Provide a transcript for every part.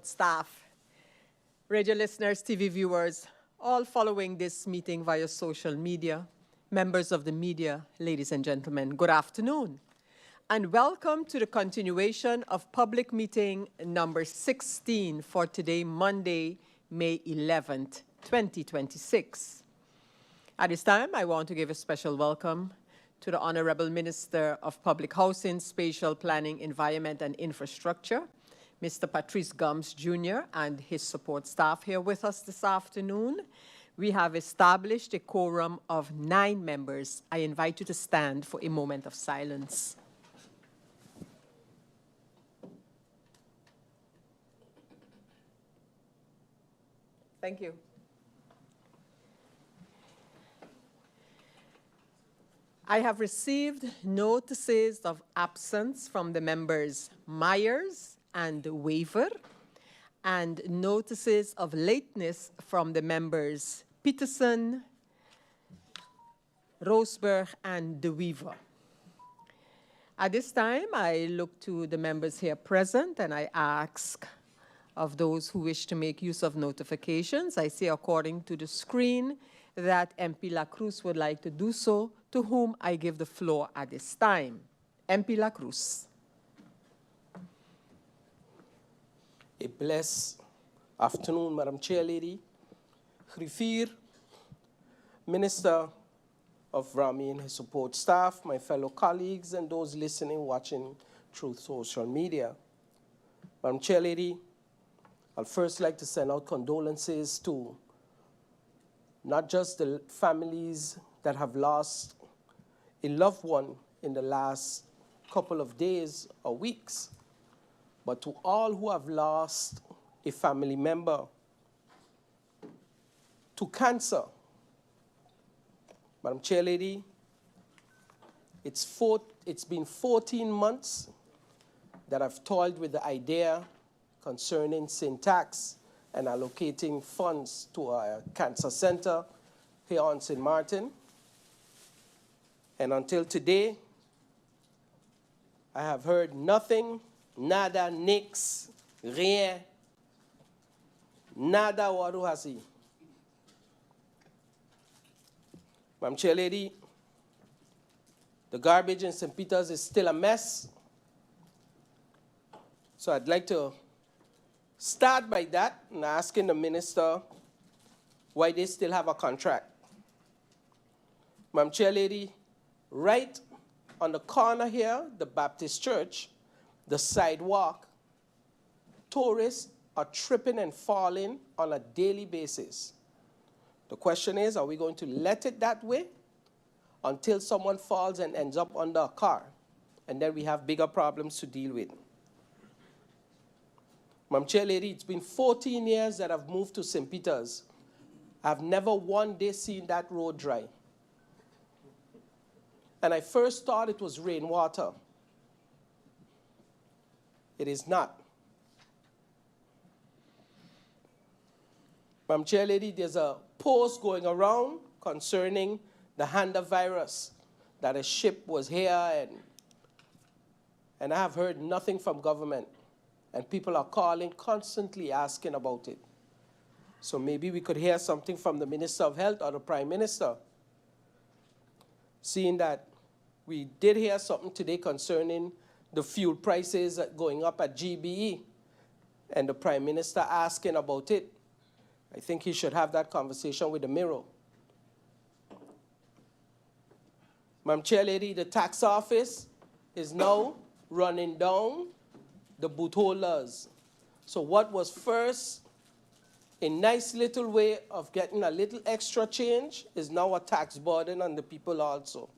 Staff, radio listeners, TV viewers, all following this meeting via social media, members of the media, ladies and gentlemen, good afternoon, and welcome to the continuation of public meeting number 16 for today, Monday, May 11th, 2026. At this time, I want to give a special welcome to the Honorable Minister of Public Housing, Spatial Planning, Environment and Infrastructure, Mr. Patrice Gums Jr. and his support staff here with us this afternoon. We have established a quorum of 9 members. I invite you to stand for a moment of silence. Thank you. I have received notices of absence from the members Myers and Waver, and notices of lateness from the members Peterson, Roseberg, and De Weaver. At this time, I look to the members here present and I ask of those who wish to make use of notifications. I see according to the screen that MP Lacroes would like to do so, to whom I give the floor at this time. MP Lacroes. A blessed afternoon, Madam Chair Lady, Griffier, Minister of VROMI and his support staff, my fellow colleagues, and those listening, watching through social media. Madam Chair Lady, I'd first like to send out condolences to not just the families that have lost a loved one in the last couple of days or weeks, but to all who have lost a family member to cancer. Madam Chair Lady, it's been 14 months that I've toiled with the idea concerning syntax and allocating funds to a cancer center here on St. Martin. And until today, I have heard nothing, nada, nix, rien, nada waruhasi. Madam Chair Lady, the garbage in St. Peter's is still a mess. So I'd like to start by that and asking the minister why they still have a contract. Madam Chair Lady, right on the corner here, the Baptist Church, the sidewalk, tourists are tripping and falling on a daily basis. The question is, are we going to let it that way until someone falls and ends up under a car? And then we have bigger problems to deal with. Madam Chair Lady, it's been 14 years that I've moved to St. Peter's. I've never one day seen that road dry. And I first thought it was rainwater. It is not. Madam Chair Lady, there's a post going around concerning the hantavirus, that a ship was here, and I have heard nothing from government. And people are calling, constantly asking about it. So maybe we could hear something from the Minister of Health or the Prime Minister. Seeing that we did hear something today concerning the fuel prices going up at GBE, and the Prime Minister asking about it. I think he should have that conversation with the Mirror. Madam Chair Lady, the tax office is now running down the boot holders. So what was first a nice little way of getting a little extra change is now a tax burden on the people also.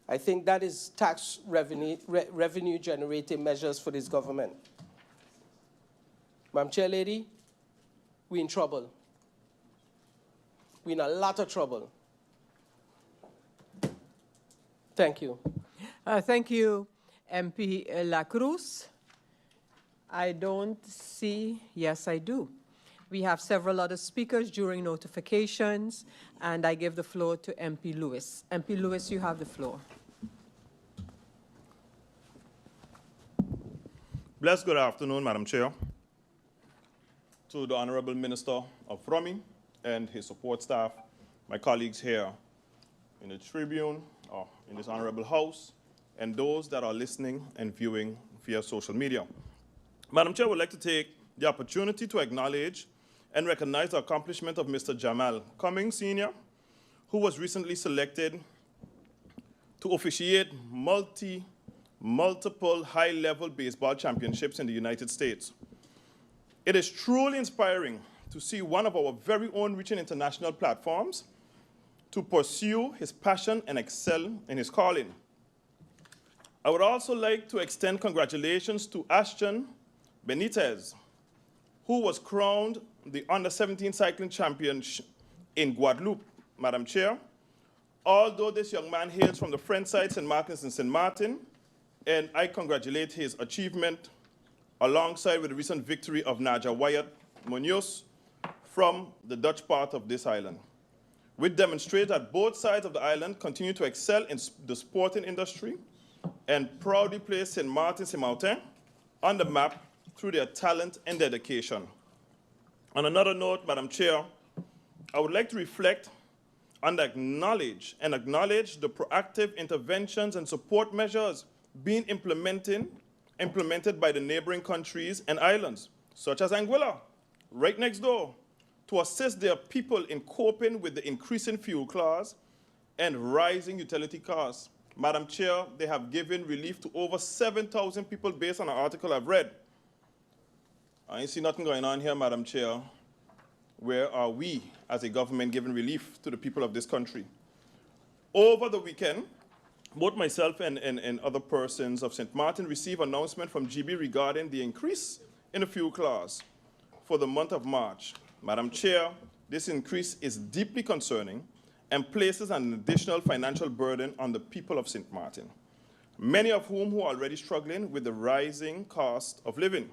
I think that is tax revenue generating measures for this government. Madam Chair Lady, we're in trouble. We're in a lot of trouble. Thank you. Thank you, MP Lacroes. I don't see, yes, I do. We have several other speakers during notifications, and I give the floor to MP Lewis. MP Lewis, you have the floor. Blessed good afternoon, Madam Chair. to the Honorable Minister of VROMI and his support staff, my colleagues here in the Tribune, or in this Honorable House, and those that are listening and viewing via social media. Madam Chair, I would like to take the opportunity to acknowledge and recognize the accomplishment of Mr. Jamal Cummings, Sr., who was recently selected to officiate multiple high-level baseball championships in the United States. It is truly inspiring to see one of our very own reaching international platforms to pursue his passion and excel in his calling. I would also like to extend congratulations to Ashton Benitez, who was crowned the Under-17 cycling champion in Guadeloupe. Madam Chair, although this young man hails from the French side, St. Martin's and St. Martin, and I congratulate his achievement alongside with the recent victory of Naja Wyatt Munoz from the Dutch part of this island, which demonstrates that both sides of the island continue to excel in the sporting industry and proudly place St. Martin St. Martin on the map through their talent and dedication. On another note, Madam Chair, I would like to reflect and acknowledge the proactive interventions and support measures being implemented by the neighboring countries and islands, such as Anguilla, right next door, to assist their people in coping with the increasing fuel costs and rising utility costs. Madam Chair, they have given relief to over 7,000 people based on an article I've read. I ain't see nothing going on here, Madam Chair. Where are we as a government giving relief to the people of this country? Over the weekend, both myself and other persons of St. Martin received an announcement from GB regarding the increase in the fuel class for the month of March. Madam Chair, this increase is deeply concerning and places an additional financial burden on the people of St. Martin, many of whom are already struggling with the rising cost of living.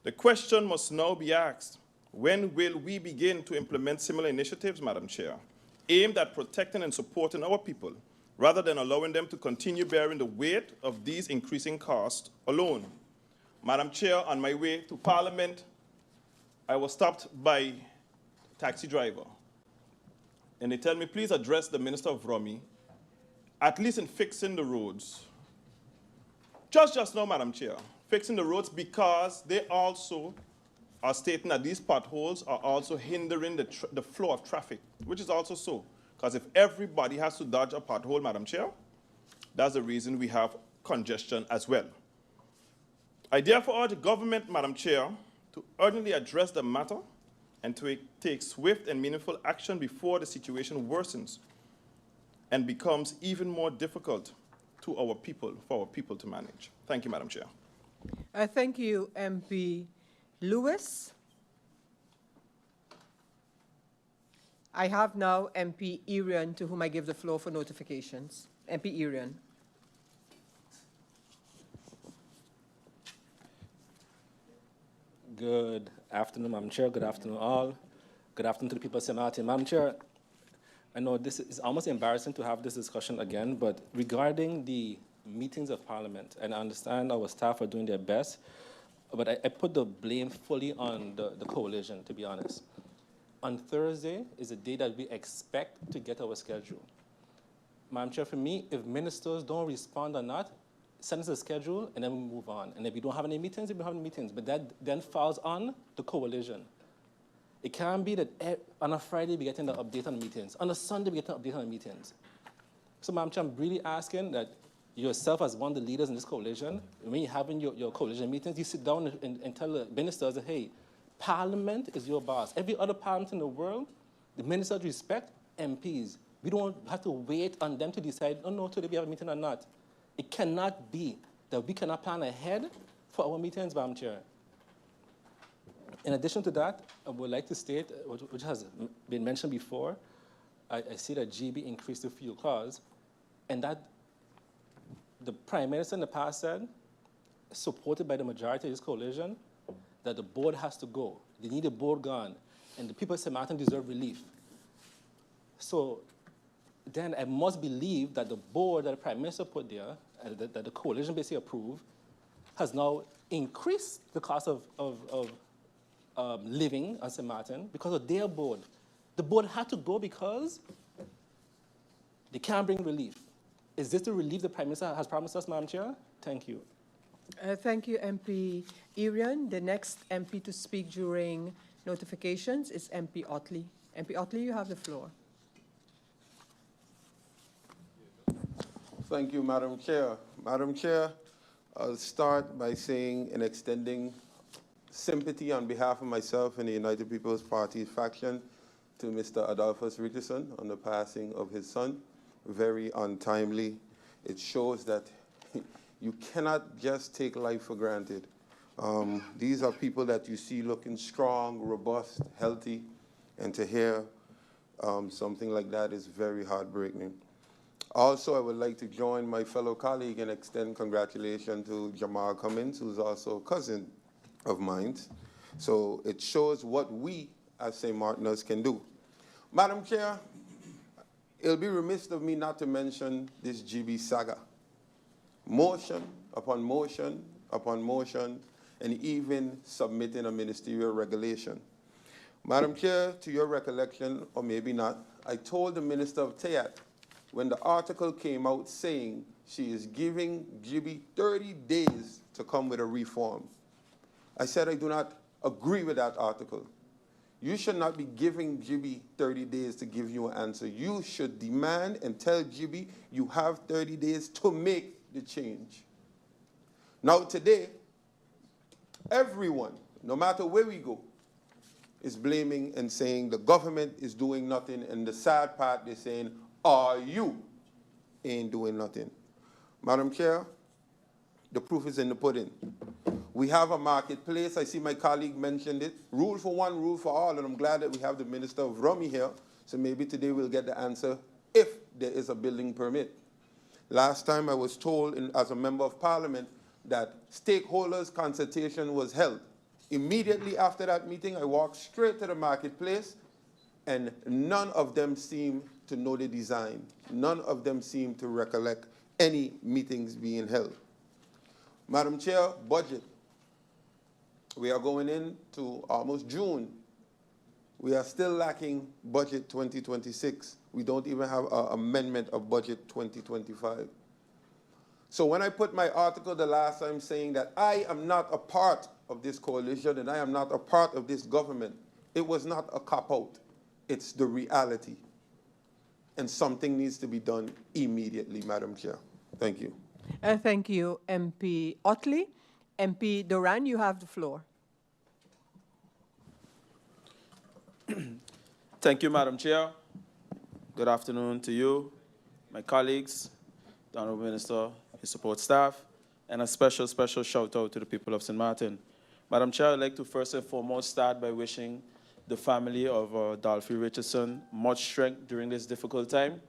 The question must now be asked, when will we begin to implement similar initiatives, Madam Chair, aimed at protecting and supporting our people, rather than allowing them to continue bearing the weight of these increasing costs alone? Madam Chair, on my way to Parliament, I was stopped by a taxi driver. And they tell me, please address the Minister of VROMI, at least in fixing the roads. Just now, Madam Chair, fixing the roads, because they also are stating that these potholes are also hindering the flow of traffic, which is also so. Because if everybody has to dodge a pothole, Madam Chair, that's the reason we have congestion as well. I therefore urge the government, Madam Chair, to urgently address the matter and to take swift and meaningful action before the situation worsens and becomes even more difficult to our people, for our people to manage. Thank you, Madam Chair. Thank you, MP Lewis. I have now MP Irion, to whom I give the floor for notifications. MP Irion. Good afternoon, Madam Chair. Good afternoon, all. Good afternoon to the people of St. Martin. Madam Chair, I know this is almost embarrassing to have this discussion again, but regarding the meetings of Parliament, and I understand our staff are doing their best, but I put the blame fully on the coalition, to be honest. On Thursday is a day that we expect to get our schedule. Madam Chair, for me, if ministers don't respond or not, send us a schedule and then we move on. And if we don't have any meetings, we don't have any meetings. But that then falls on the coalition. It can't be that on a Friday we get an update on the meetings. On a Sunday we get an update on the meetings. So, Madam Chair, I'm really asking that yourself as one of the leaders in this coalition, when you're having your coalition meetings, you sit down and tell the ministers that, hey, Parliament is your boss. Every other parliament in the world, the ministers respect MPs. We don't have to wait on them to decide, oh no, today we have a meeting or not. It cannot be that we cannot plan ahead for our meetings, Madam Chair. In addition to that, I would like to state, which has been mentioned before, I see that GB increased the fuel costs, and that the Prime Minister in the past said, supported by the majority of this coalition, that the board has to go. They need the board gone, and the people of St. Martin deserve relief. So then I must believe that the board that the Prime Minister put there, that the coalition basically approved, has now increased the cost of living on St. Martin because of their board. The board had to go because they can't bring relief. Is this the relief the Prime Minister has promised us, Madam Chair? Thank you. Thank you, MP Irion. The next MP to speak during notifications is MP Ottley. MP Ottley, you have the floor. Thank you, Madam Chair. Madam Chair, I'll start by saying and extending sympathy on behalf of myself and the United People's Party faction to Mr. Adolphus Richardson on the passing of his son. Very untimely. It shows that you cannot just take life for granted. These are people that you see looking strong, robust, healthy, and to hear something like that is very heartbreaking. Also, I would like to join my fellow colleague and extend congratulations to Jamal Cummins, who's also a cousin of mine. So it shows what we as St. Martiners can do. Madam Chair, it'll be remiss of me not to mention this GB saga. Motion upon motion upon motion, and even submitting a ministerial regulation. Madam Chair, to your recollection, or maybe not, I told the Minister of TEAT when the article came out saying she is giving GB 30 days to come with a reform. I said I do not agree with that article. You should not be giving GB 30 days to give you an answer. You should demand and tell GB you have 30 days to make the change. Now today, everyone, no matter where we go, is blaming and saying the government is doing nothing, and the sad part, they're saying, are you ain't doing nothing. Madam Chair, the proof is in the pudding. We have a marketplace. I see my colleague mentioned it. Rule for one, rule for all, and I'm glad that we have the Minister of VROMI here, so maybe today we'll get the answer if there is a building permit. Last time I was told as a member of Parliament that stakeholders consultation was held. Immediately after that meeting, I walked straight to the marketplace, and none of them seemed to know the design. None of them seemed to recollect any meetings being held. Madam Chair, budget. We are going into almost June. We are still lacking budget 2026. We don't even have an amendment of budget 2025. So when I put my article the last time saying that I am not a part of this coalition and I am not a part of this government, it was not a cop-out. It's the reality. And something needs to be done immediately, Madam Chair. Thank you. Thank you, MP Ottley. MP Doran, you have the floor. Thank you, Madam Chair. Good afternoon to you, my colleagues, the Honourable Minister, his support staff, and a special shout out to the people of St. Martin. Madam Chair, I'd like to first and foremost start by wishing the family of Dolphy Richardson much strength during this difficult time.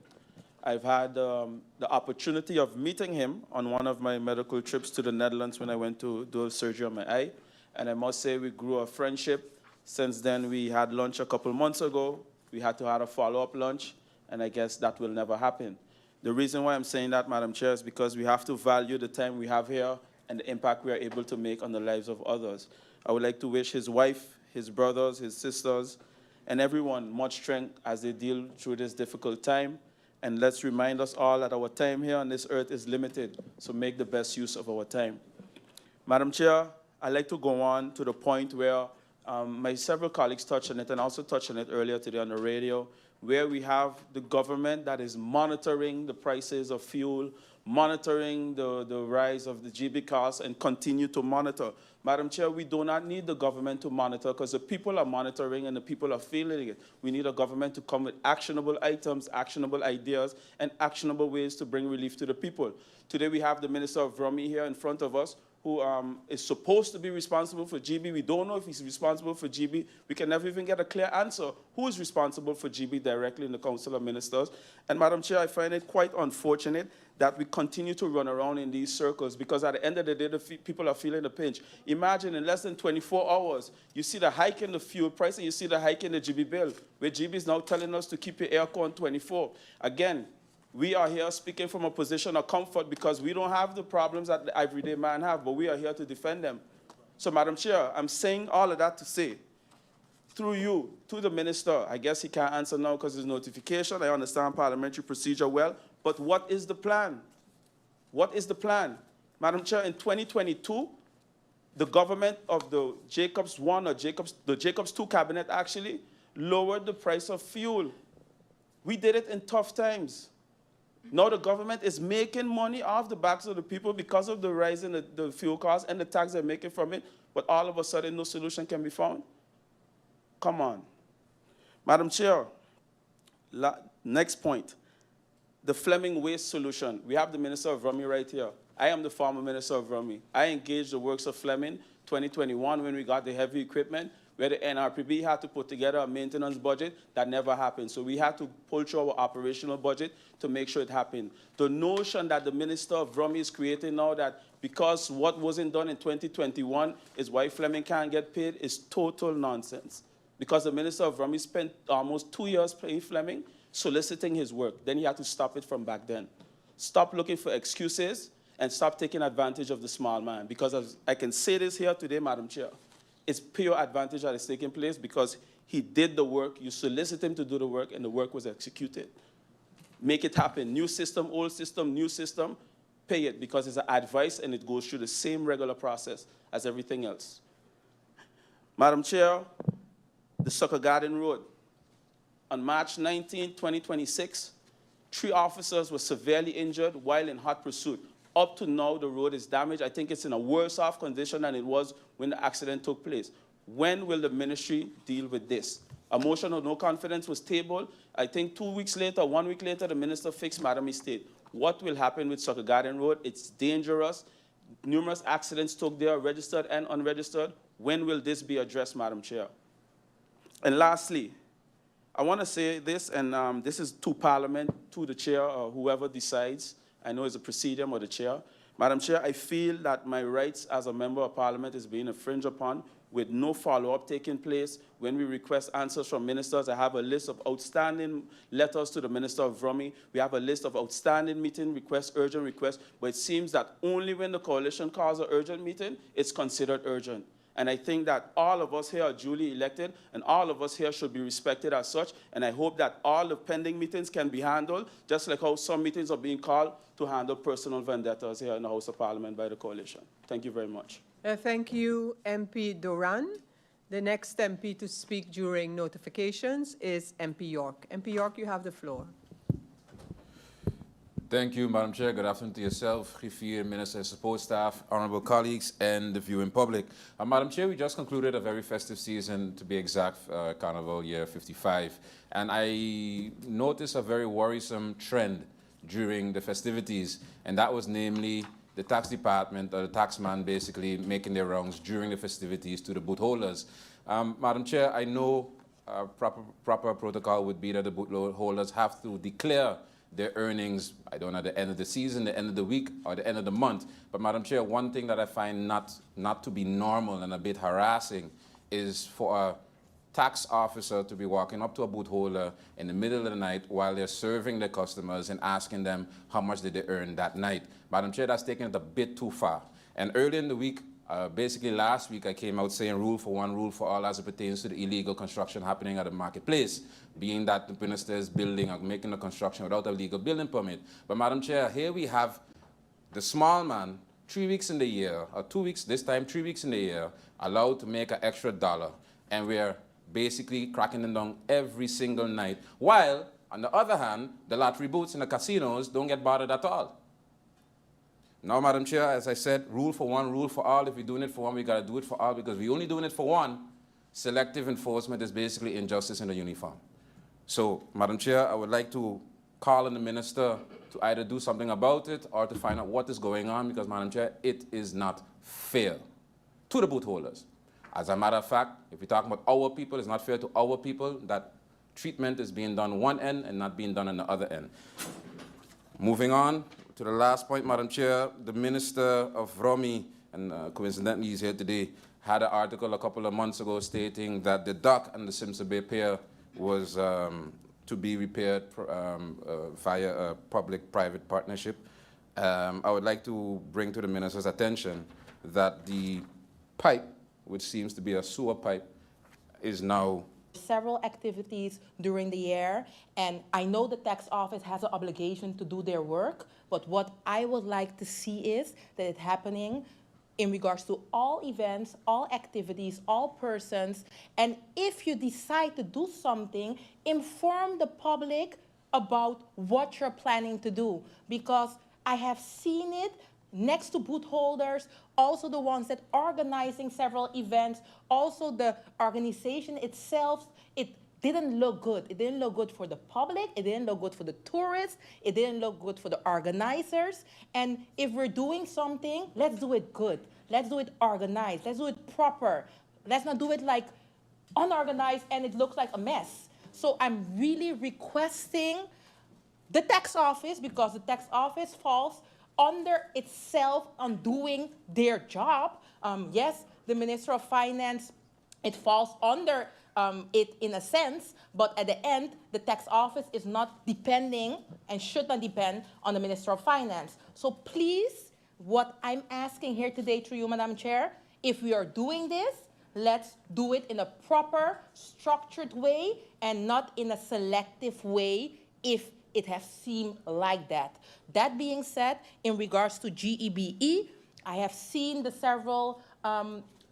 I've had the opportunity of meeting him on one of my medical trips to the Netherlands when I went to do surgery on my eye, and I must say we grew a friendship. Since then, we had lunch a couple months ago. We had to have a follow-up lunch, and I guess that will never happen. The reason why I'm saying that, Madam Chair, is because we have to value the time we have here and the impact we are able to make on the lives of others. I would like to wish his wife, his brothers, his sisters, and everyone much strength as they deal through this difficult time. And let's remind us all that our time here on this earth is limited, so make the best use of our time. Madam Chair, I'd like to go on to the point where my several colleagues touched on it, and also touched on it earlier today on the radio, where we have the government that is monitoring the prices of fuel, monitoring the rise of the GB costs, and continue to monitor. Madam Chair, we do not need the government to monitor because the people are monitoring and the people are feeling it. We need a government to come with actionable items, actionable ideas, and actionable ways to bring relief to the people. Today we have the Minister of VROMI here in front of us, who is supposed to be responsible for GB. We don't know if he's responsible for GB. We can never even get a clear answer who is responsible for GB directly in the Council of Ministers. And Madam Chair, I find it quite unfortunate that we continue to run around in these circles, because at the end of the day, the people are feeling the pinch. Imagine in less than 24 hours, you see the hike in the fuel price and you see the hike in the GB bill, where GB is now telling us to keep your aircon 24. Again, we are here speaking from a position of comfort because we don't have the problems that the everyday man have, but we are here to defend them. So, Madam Chair, I'm saying all of that to say through you, to the minister, I guess he can't answer now because there's notification. I understand parliamentary procedure well, but what is the plan? What is the plan? Madam Chair, in 2022, the government of the Jacobs 1 or the Jacobs 2 cabinet actually lowered the price of fuel. We did it in tough times. Now the government is making money off the backs of the people because of the rise in the fuel costs and the tax they're making from it, but all of a sudden no solution can be found. Come on. Madam Chair, next point, the Fleming waste solution. We have the Minister of VROMI right here. I am the former Minister of VROMI. I engaged the works of Fleming 2021 when we got the heavy equipment, where the NRPB had to put together a maintenance budget. That never happened. So we had to pull through our operational budget to make sure it happened. The notion that the Minister of VROMI is creating now that because what wasn't done in 2021 is why Fleming can't get paid is total nonsense. Because the Minister of VROMI spent almost 2 years paying Fleming, soliciting his work. Then he had to stop it from back then. Stop looking for excuses and stop taking advantage of the small man. Because I can say this here today, Madam Chair, it's pure advantage that is taking place because he did the work, you solicit him to do the work, and the work was executed. Make it happen. New system, old system, new system, pay it because it's an advice and it goes through the same regular process as everything else. Madam Chair, the Sucker Garden Road. On March 19, 2026, 3 officers were severely injured while in hot pursuit. Up to now, the road is damaged. I think it's in a worse off condition than it was when the accident took place. When will the ministry deal with this? A motion of no confidence was tabled. I think 2 weeks later, 1 week later, the minister fixed Madam Estate. What will happen with Sucker Garden Road? It's dangerous. Numerous accidents took there, registered and unregistered. When will this be addressed, Madam Chair? And lastly, I want to say this, and this is to Parliament, to the chair, or whoever decides. I know it's a presidium or the chair. Madam Chair, I feel that my rights as a member of Parliament is being infringed upon with no follow-up taking place. When we request answers from ministers, I have a list of outstanding letters to the Minister of VROMI. We have a list of outstanding meeting requests, urgent requests, but it seems that only when the coalition calls an urgent meeting, it's considered urgent. And I think that all of us here are duly elected, and all of us here should be respected as such. And I hope that all the pending meetings can be handled, just like how some meetings are being called to handle personal vendettas here in the House of Parliament by the coalition. Thank you very much. Thank you, MP Doran. The next MP to speak during notifications is MP York. MP York, you have the floor. Thank you, Madam Chair. Good afternoon to yourself, Griffier, Minister, support staff, honorable colleagues, and the viewing public. Madam Chair, we just concluded a very festive season, to be exact, Carnival Year 55. And I noticed a very worrisome trend during the festivities, and that was namely the tax department, or the taxman, basically making their rounds during the festivities to the booth holders. Madam Chair, I know proper protocol would be that the booth holders have to declare their earnings, I don't know, at the end of the season, the end of the week, or the end of the month. But Madam Chair, one thing that I find not to be normal and a bit harassing is for a tax officer to be walking up to a booth holder in the middle of the night while they're serving their customers and asking them how much did they earn that night. Madam Chair, that's taking it a bit too far. And early in the week, basically last week, I came out saying rule for one, rule for all as it pertains to the illegal construction happening at the marketplace, being that the minister is building or making the construction without a legal building permit. But Madam Chair, here we have the small man 3 weeks in the year, or 2 weeks, this time 3 weeks in the year, allowed to make an extra $1. And we're basically cracking them down every single night. While, on the other hand, the lottery booths in the casinos don't get bothered at all. Now, Madam Chair, as I said, rule for one, rule for all. If we're doing it for one, we got to do it for all, because we're only doing it for one. Selective enforcement is basically injustice in the uniform. So, Madam Chair, I would like to call on the minister to either do something about it or to find out what is going on, because, Madam Chair, it is not fair to the booth holders. As a matter of fact, if we're talking about our people, it's not fair to our people that treatment is being done one end and not being done on the other end. Moving on to the last point, Madam Chair, the Minister of VROMI, and coincidentally he's here today, had an article a couple of months ago stating that the dock and the Simpson Bay Pier was to be repaired via a public-private partnership. I would like to bring to the Minister's attention that the pipe, which seems to be a sewer pipe, is now several activities during the year, and I know the tax office has an obligation to do their work, but what I would like to see is that it's happening in regards to all events, all activities, all persons, and if you decide to do something, inform the public about what you're planning to do, because I have seen it next to booth holders, also the ones that organizing several events, also the organization itself, it didn't look good. It didn't look good for the public, it didn't look good for the tourists, it didn't look good for the organizers. And if we're doing something, let's do it good. Let's do it organized, let's do it proper. Let's not do it like unorganized and it looks like a mess. So I'm really requesting the tax office, because the tax office falls under itself on doing their job. Yes, the Minister of Finance, it falls under it in a sense, but at the end, the tax office is not depending and should not depend on the Minister of Finance. So please, what I'm asking here today through you, Madam Chair, if we are doing this, let's do it in a proper, structured way and not in a selective way if it has seemed like that. That being said, in regards to GEBE, I have seen the several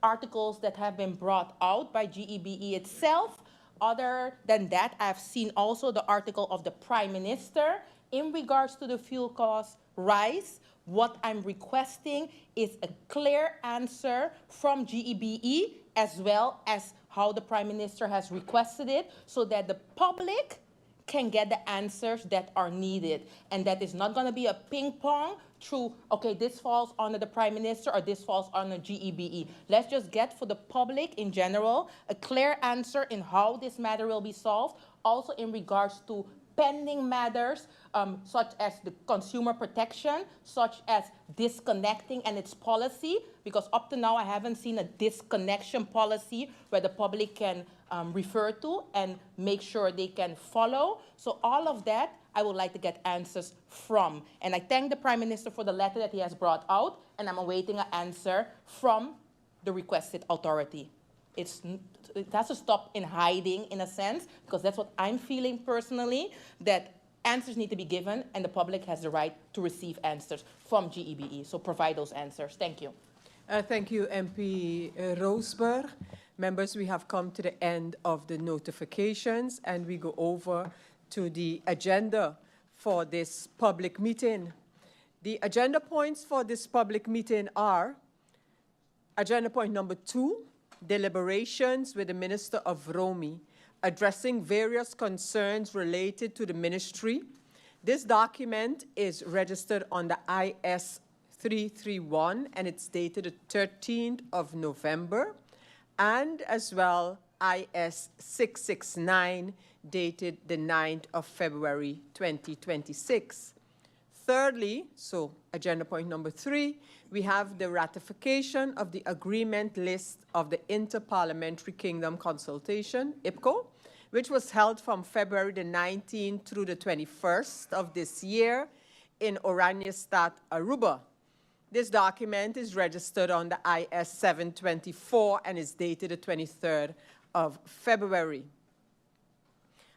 articles that have been brought out by GEBE itself. Other than that, I've seen also the article of the Prime Minister in regards to the fuel cost rise. What I'm requesting is a clear answer from GEBE, as well as how the Prime Minister has requested it, so that the public can get the answers that are needed. And that is not going to be a ping pong through, okay, this falls under the Prime Minister or this falls under GEBE. Let's just get for the public in general a clear answer in how this matter will be solved, also in regards to pending matters such as the consumer protection, such as disconnecting and its policy, because up to now I haven't seen a disconnection policy where the public can refer to and make sure they can follow. So all of that, I would like to get answers from. And I thank the Prime Minister for the letter that he has brought out, and I'm awaiting an answer from the requested authority. It has to stop in hiding, in a sense, because that's what I'm feeling personally, that answers need to be given, and the public has the right to receive answers from GEBE. So provide those answers. Thank you. Thank you, MP Roseberg. Members, we have come to the end of the notifications, and we go over to the agenda for this public meeting. The agenda points for this public meeting are agenda point number 2, deliberations with the Minister of VROMI, addressing various concerns related to the ministry. This document is registered on the IS 331 and it's dated the 13th of November, and as well IS 669 dated the 9th of February 2026. Thirdly, so agenda point number 3, we have the ratification of the agreement list of the Interparliamentary Kingdom Consultation, IPKO, which was held from February the 19th through the 21st of this year in Oranjestad, Aruba. This document is registered on the IS 724 and is dated the 23rd of February.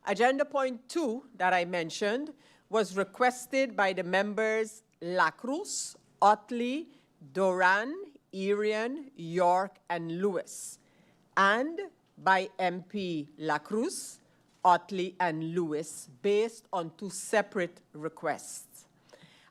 Agenda point 2 that I mentioned was requested by the members Lacroes, Ottley, Doran, Irion, York, and Lewis, and by MP Lacroes, Ottley, and Lewis, based on 2 separate requests.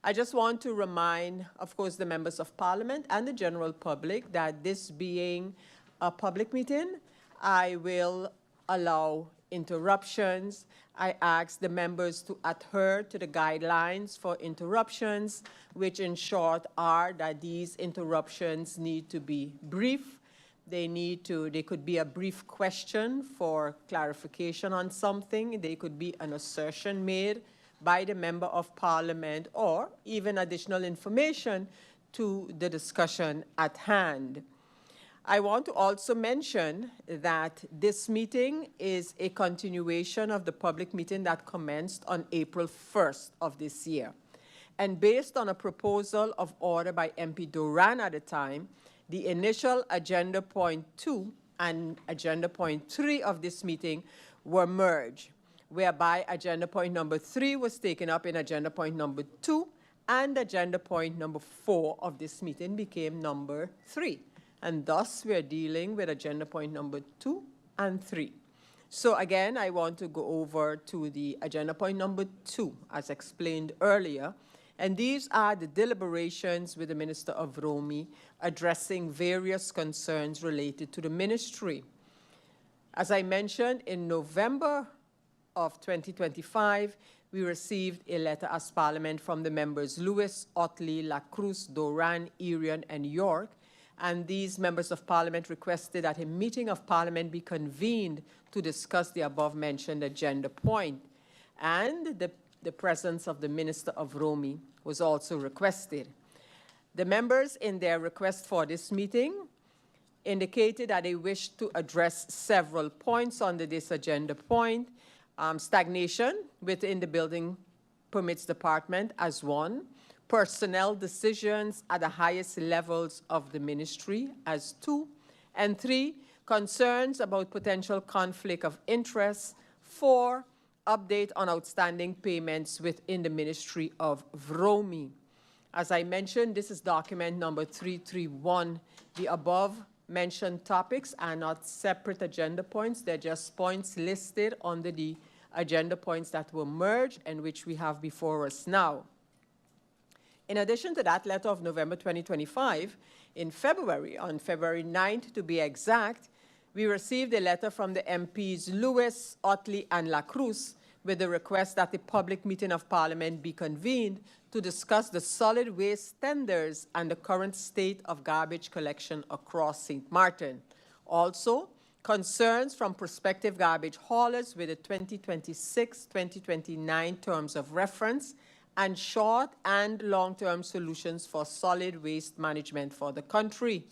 I just want to remind, of course, the members of Parliament and the general public that this being a public meeting, I will allow interruptions. I ask the members to adhere to the guidelines for interruptions, which in short are that these interruptions need to be brief. They could be a brief question for clarification on something. They could be an assertion made by the member of Parliament or even additional information to the discussion at hand. I want to also mention that this meeting is a continuation of the public meeting that commenced on April 1st of this year. And based on a proposal of order by MP Doran at the time, the initial agenda point 2 and agenda point 3 of this meeting were merged, whereby agenda point number 3 was taken up in agenda point number 2, and agenda point number 4 of this meeting became number 3. And thus, we're dealing with agenda point number 2 and 3. So again, I want to go over to the agenda point number 2, as explained earlier. And these are the deliberations with the Minister of VROMI addressing various concerns related to the ministry. As I mentioned, in November of 2025, we received a letter as Parliament from the members Lewis, Ottley, Lacroes, Doran, Irion, and York. And these members of Parliament requested that a meeting of Parliament be convened to discuss the above-mentioned agenda point. And the presence of the Minister of VROMI was also requested. The members, in their request for this meeting, indicated that they wished to address several points under this agenda point. Stagnation within the building permits department as one, personnel decisions at the highest levels of the ministry as 2, and 3, concerns about potential conflict of interest, 4, update on outstanding payments within the Ministry of VROMI. As I mentioned, this is document number 331. The above-mentioned topics are not separate agenda points. They're just points listed under the agenda points that were merged and which we have before us now. In addition to that letter of November 2025, in February, on February 9th to be exact, we received a letter from the MPs Lewis, Ottley, and Lacroes with the request that the public meeting of Parliament be convened to discuss the solid waste tenders and the current state of garbage collection across St. Martin. Also, concerns from prospective garbage haulers with the 2026-2029 terms of reference and short and long-term solutions for solid waste management for the country.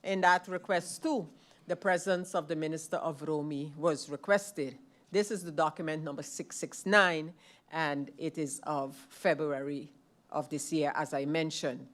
In that request, too, the presence of the Minister of VROMI was requested. This is the document number 669, and it is of February of this year, as I mentioned.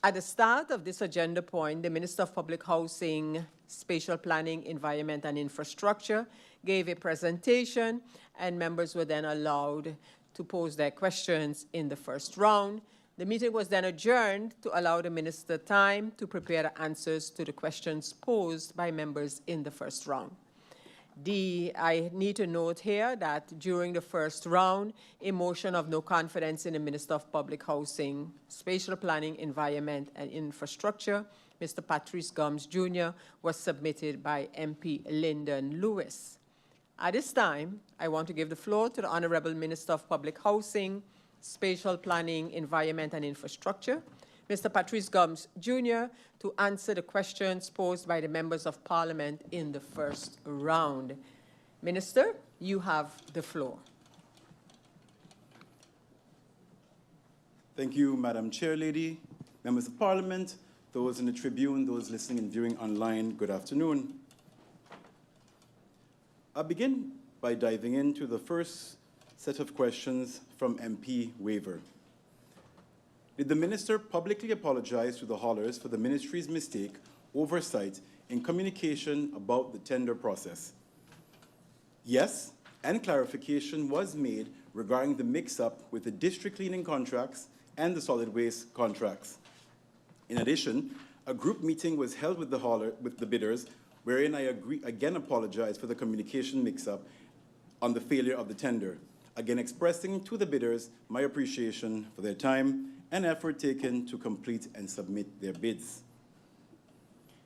At the start of this agenda point, the Minister of Public Housing, Spatial Planning, Environment and Infrastructure gave a presentation, and members were then allowed to pose their questions in the first round. The meeting was then adjourned to allow the minister time to prepare the answers to the questions posed by members in the first round. I need to note here that during the first round, a motion of no confidence in the Minister of Public Housing, Spatial Planning, Environment and Infrastructure, Mr. Patrice Gomes Jr., was submitted by MP Lyndon Lewis. At this time, I want to give the floor to the Honorable Minister of Public Housing, Spatial Planning, Environment and Infrastructure, Mr. Patrice Gomes Jr., to answer the questions posed by the members of Parliament in the first round. Minister, you have the floor. Thank you, Madam Chair Lady, members of Parliament, those in the Tribune, those listening and viewing online, good afternoon. I'll begin by diving into the first set of questions from MP Waiver. Did the minister publicly apologize to the haulers for the ministry's mistake, oversight, in communication about the tender process? Yes, and clarification was made regarding the mix-up with the district cleaning contracts and the solid waste contracts. In addition, a group meeting was held with the bidders, wherein I again apologized for the communication mix-up on the failure of the tender, again expressing to the bidders my appreciation for their time and effort taken to complete and submit their bids.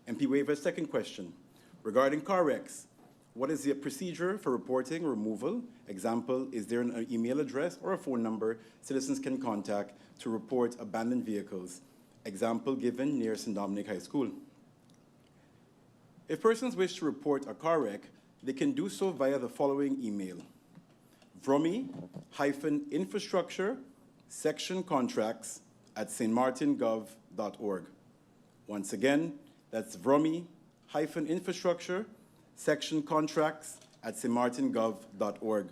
MP Waiver's second question, regarding car wrecks, what is the procedure for reporting removal? Example, is there an email address or a phone number citizens can contact to report abandoned vehicles? Example given near St. Dominic High School. If persons wish to report a car wreck, they can do so via the following email: VROMI-infrastructure section contracts at stmartingov.org. Once again, that's VROMI-infrastructure section contracts at stmartingov.org.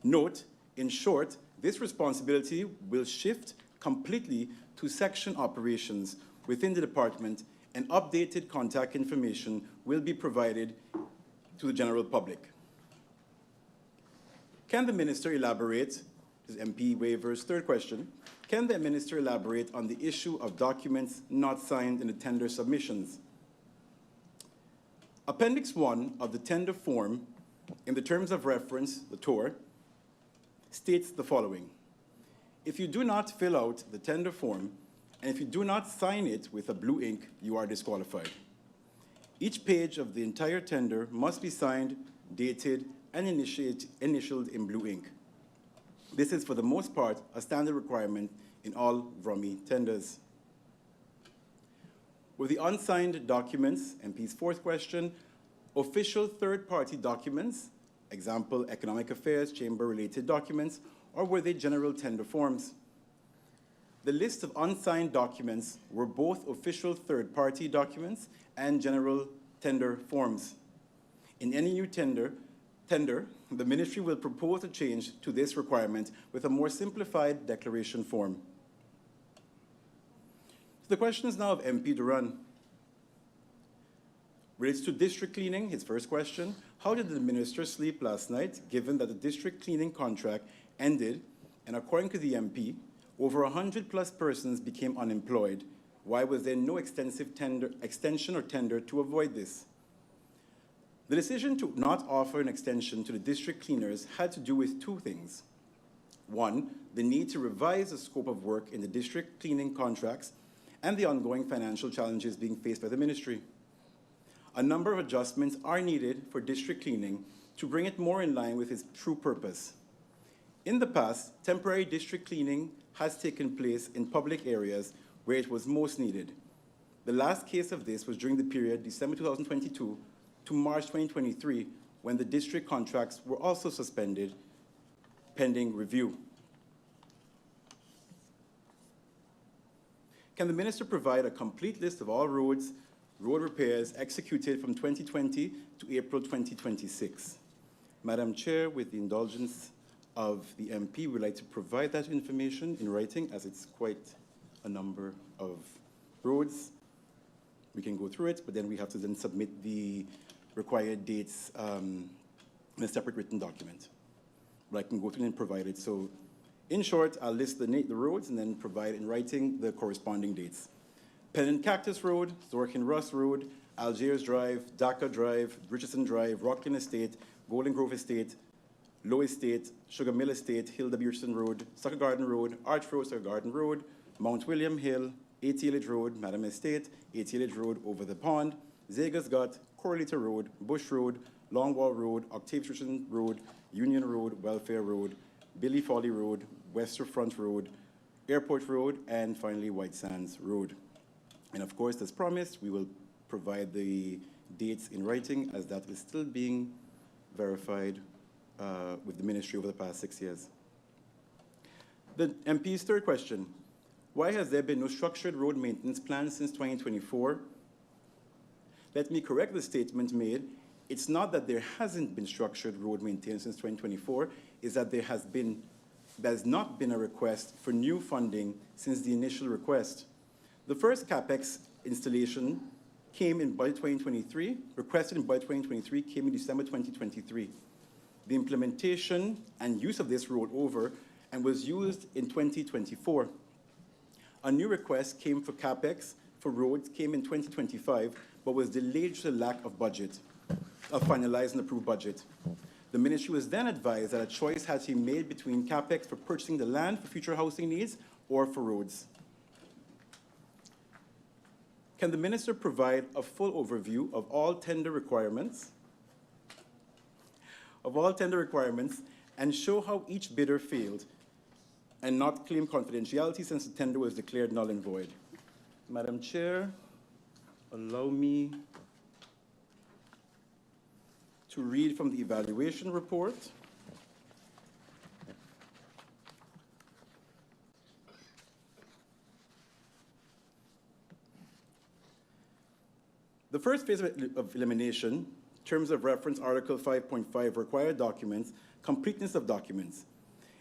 Note, in short, this responsibility will shift completely to section operations within the department and updated contact information will be provided to the general public. Can the Minister elaborate, this is MP Waver's third question, can the Minister elaborate on the issue of documents not signed in the tender submissions? Appendix 1 of the tender form, in the terms of reference, the TOR, states the following. If you do not fill out the tender form, and if you do not sign it with a blue ink, you are disqualified. Each page of the entire tender must be signed, dated, and initialed in blue ink. This is, for the most part, a standard requirement in all VROMI tenders. With the unsigned documents, MP's fourth question, official third-party documents, example, economic affairs, chamber-related documents, or were they general tender forms? The list of unsigned documents were both official third-party documents and general tender forms. In any new tender, the Ministry will propose a change to this requirement with a more simplified declaration form. The question is now of MP Doran. Relates to district cleaning, his first question. How did the Minister sleep last night, given that the district cleaning contract ended, and according to the MP, over 100+ persons became unemployed? Why was there no extension or tender to avoid this? The decision to not offer an extension to the district cleaners had to do with two things. One, the need to revise the scope of work in the district cleaning contracts and the ongoing financial challenges being faced by the Ministry. A number of adjustments are needed for district cleaning to bring it more in line with its true purpose. In the past, temporary district cleaning has taken place in public areas where it was most needed. The last case of this was during the period December 2022 to March 2023, when the district contracts were also suspended pending review. Can the Minister provide a complete list of all road repairs executed from 2020 to April 2026? Madam Chair, with the indulgence of the MP, we would like to provide that information in writing, as it's quite a number of roads. We can go through it, but then we have to then submit the required dates in a separate written document. But I can go through and provide it. So in short, I'll list the roads and then provide in writing the corresponding dates. Pennant Cactus Road, Zorkin Russ Road, Algiers Drive, Dhaka Drive, Richardson Drive, Rockland Estate, Golden Grove Estate, Low Estate, Sugar Mill Estate, Hill W. Richardson Road, Sucker Garden Road, Arch Road, Sucker Garden Road, Mount William Hill, ATLH Road, Madam Estate, ATLH Road Over the Pond, Zegas Gut, Correlator Road, Bush Road, Longwall Road, Octave Richardson Road, Union Road, Welfare Road, Billy Folly Road, Westerfront Road, Airport Road, and finally White Sands Road. And of course, as promised, we will provide the dates in writing, as that is still being verified with the Ministry over the past 6 years. The MP's third question, why has there been no structured road maintenance plan since 2024? Let me correct the statement made. It's not that there hasn't been structured road maintenance since 2024, it's that there's not been a request for new funding since the initial request. The first CapEx installation came in budget 2023, requested in budget 2023, came in December 2023. The implementation and use of this rolled over and was used in 2024. A new request came for CapEx for roads came in 2025, but was delayed due to lack of budget, of finalized and approved budget. The Ministry was then advised that a choice had to be made between CapEx for purchasing the land for future housing needs or for roads. Can the Minister provide a full overview of all tender requirements and show how each bidder failed and not claim confidentiality since the tender was declared null and void? Madam Chair, allow me to read from the evaluation report. The first phase of elimination, terms of reference Article 5.5, required documents, completeness of documents.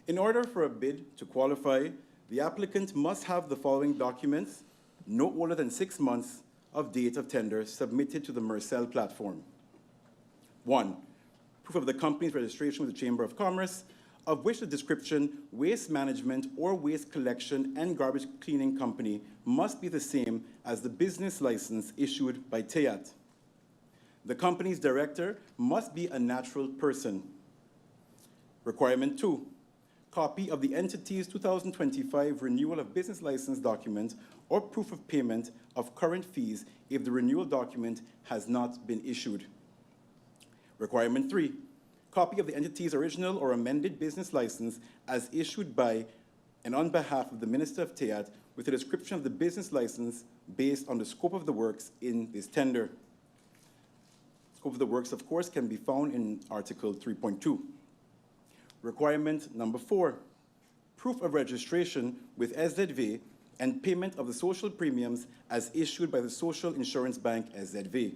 In order for a bid to qualify, the applicant must have the following documents, no older than 6 months of date of tender submitted to the Mercell platform. 1. Proof of the company's registration with the Chamber of Commerce, of which the description waste management or waste collection and garbage cleaning company must be the same as the business license issued by TEAT. The company's director must be a natural person. Requirement 2, copy of the entity's 2025 renewal of business license document or proof of payment of current fees if the renewal document has not been issued. Requirement 3, copy of the entity's original or amended business license as issued by and on behalf of the Minister of TEAT with a description of the business license based on the scope of the works in this tender. Scope of the works, of course, can be found in Article 3.2. Requirement number 4, proof of registration with SZV and payment of the social premiums as issued by the Social Insurance Bank SZV,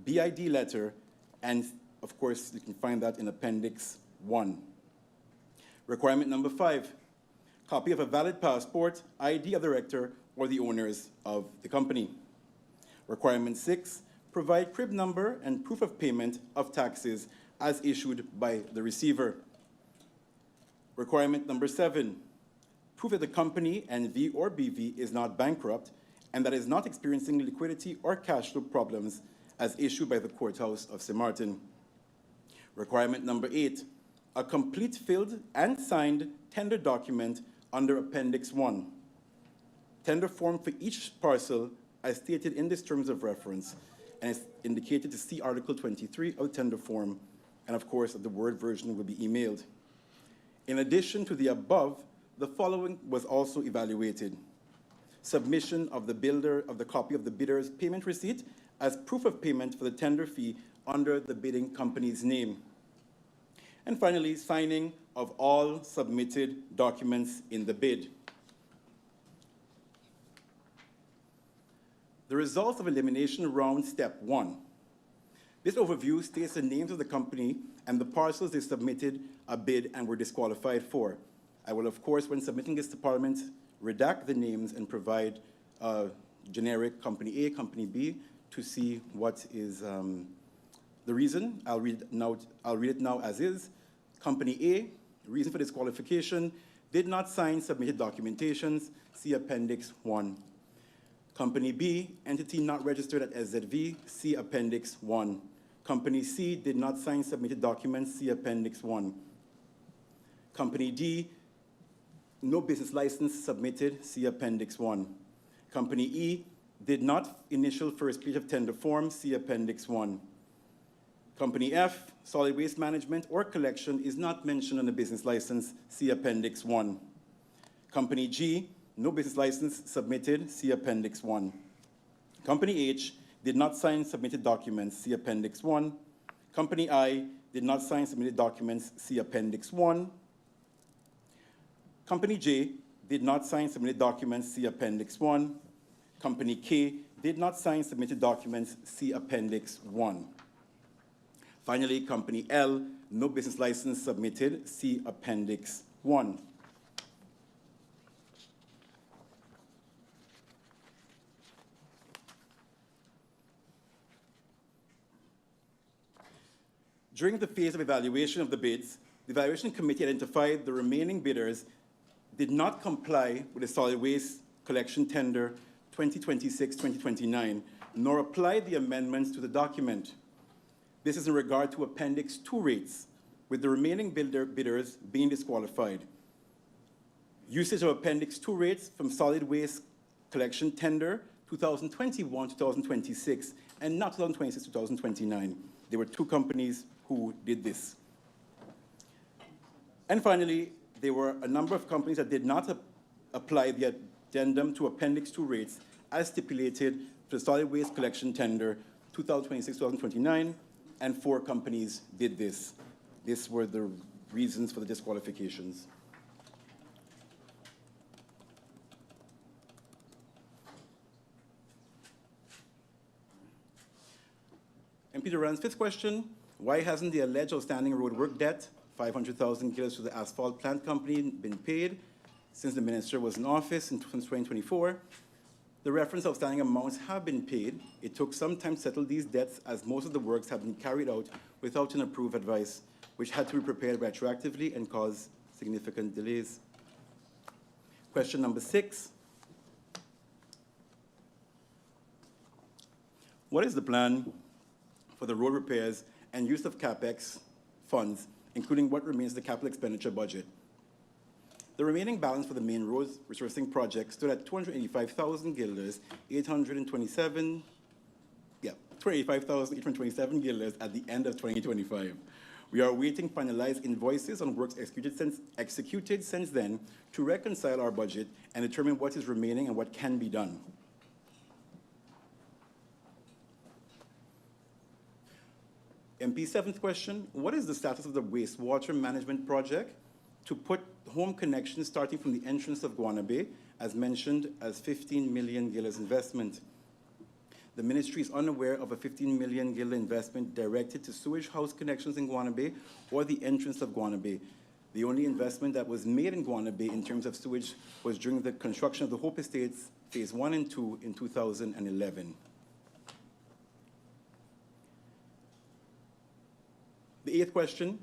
BID letter, and of course, you can find that in Appendix 1. Requirement number 5, copy of a valid passport, ID of the director or the owners of the company. Requirement 6, provide crib number and proof of payment of taxes as issued by the receiver. Requirement number 7, prove that the company, NV or BV, is not bankrupt and that is not experiencing liquidity or cash flow problems as issued by the Courthouse of St. Martin. Requirement number 8, a complete filled and signed tender document under Appendix 1. Tender form for each parcel as stated in this terms of reference, and it's indicated to see Article 23 of the tender form, and of course the Word version will be emailed. In addition to the above, the following was also evaluated. Submission of the builder of the copy of the bidder's payment receipt as proof of payment for the tender fee under the bidding company's name. And finally, signing of all submitted documents in the bid. The results of elimination round step 1. This overview states the names of the company and the parcels they submitted a bid and were disqualified for. I will, of course, when submitting this to Parliament, redact the names and provide generic Company A, Company B, to see what is the reason. I'll read it now as is. Company A, reason for disqualification, did not sign submitted documentations, see Appendix 1. Company B, entity not registered at SZV, see Appendix 1. Company C did not sign submitted documents, see Appendix 1. Company D, no business license submitted, see Appendix 1. Company E, did not initial first page of tender form, see Appendix 1. Company F, solid waste management or collection is not mentioned on the business license, see Appendix 1. Company G, no business license submitted, see Appendix 1. Company H did not sign submitted documents, see Appendix 1. Company I did not sign submitted documents, see Appendix 1. Company J did not sign submitted documents, see Appendix 1. Company K did not sign submitted documents, see Appendix 1. Finally, Company L, no business license submitted, see Appendix 1. During the phase of evaluation of the bids, the evaluation committee identified the remaining bidders did not comply with the solid waste collection tender 2026-2029, nor apply the amendments to the document. This is in regard to Appendix 2 rates, with the remaining bidders being disqualified. Usage of Appendix 2 rates from solid waste collection tender 2021-2026 and not 2026-2029. There were 2 companies who did this. And finally, there were a number of companies that did not apply the addendum to Appendix 2 rates as stipulated for the solid waste collection tender 2026-2029, and 4 companies did this. These were the reasons for the disqualifications. MP Doran's 5th question, why hasn't the alleged outstanding road work debt, 500,000 kilos to the asphalt plant company, been paid since the minister was in office in 2024? The reference outstanding amounts have been paid. It took some time to settle these debts as most of the works have been carried out without an approved advice, which had to be prepared retroactively and caused significant delays. Question number 6. What is the plan for the road repairs and use of CapEx funds, including what remains the capital expenditure budget? The remaining balance for the main roads resourcing project stood at 285,000 guilders, 285,827 guilders at the end of 2025. We are awaiting finalized invoices on works executed since then to reconcile our budget and determine what is remaining and what can be done. MP's 7th question, what is the status of the wastewater management project to put home connections starting from the entrance of Guana Bay, as mentioned as 15 million guilders investment? The ministry is unaware of a 15 million guilder investment directed to sewage house connections in Guana Bay or the entrance of Guana Bay. The only investment that was made in Guana Bay in terms of sewage was during the construction of the Hope Estates Phase 1 and 2 in 2011. The 8th question,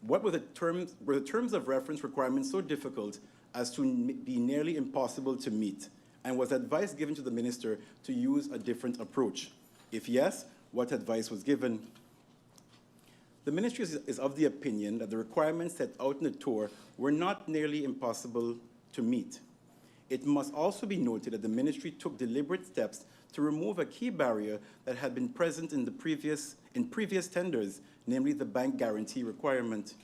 were the terms of reference requirements so difficult as to be nearly impossible to meet? And was advice given to the minister to use a different approach? If yes, what advice was given? The ministry is of the opinion that the requirements set out in the tour were not nearly impossible to meet. It must also be noted that the ministry took deliberate steps to remove a key barrier that had been present in previous tenders, namely the bank guarantee requirement.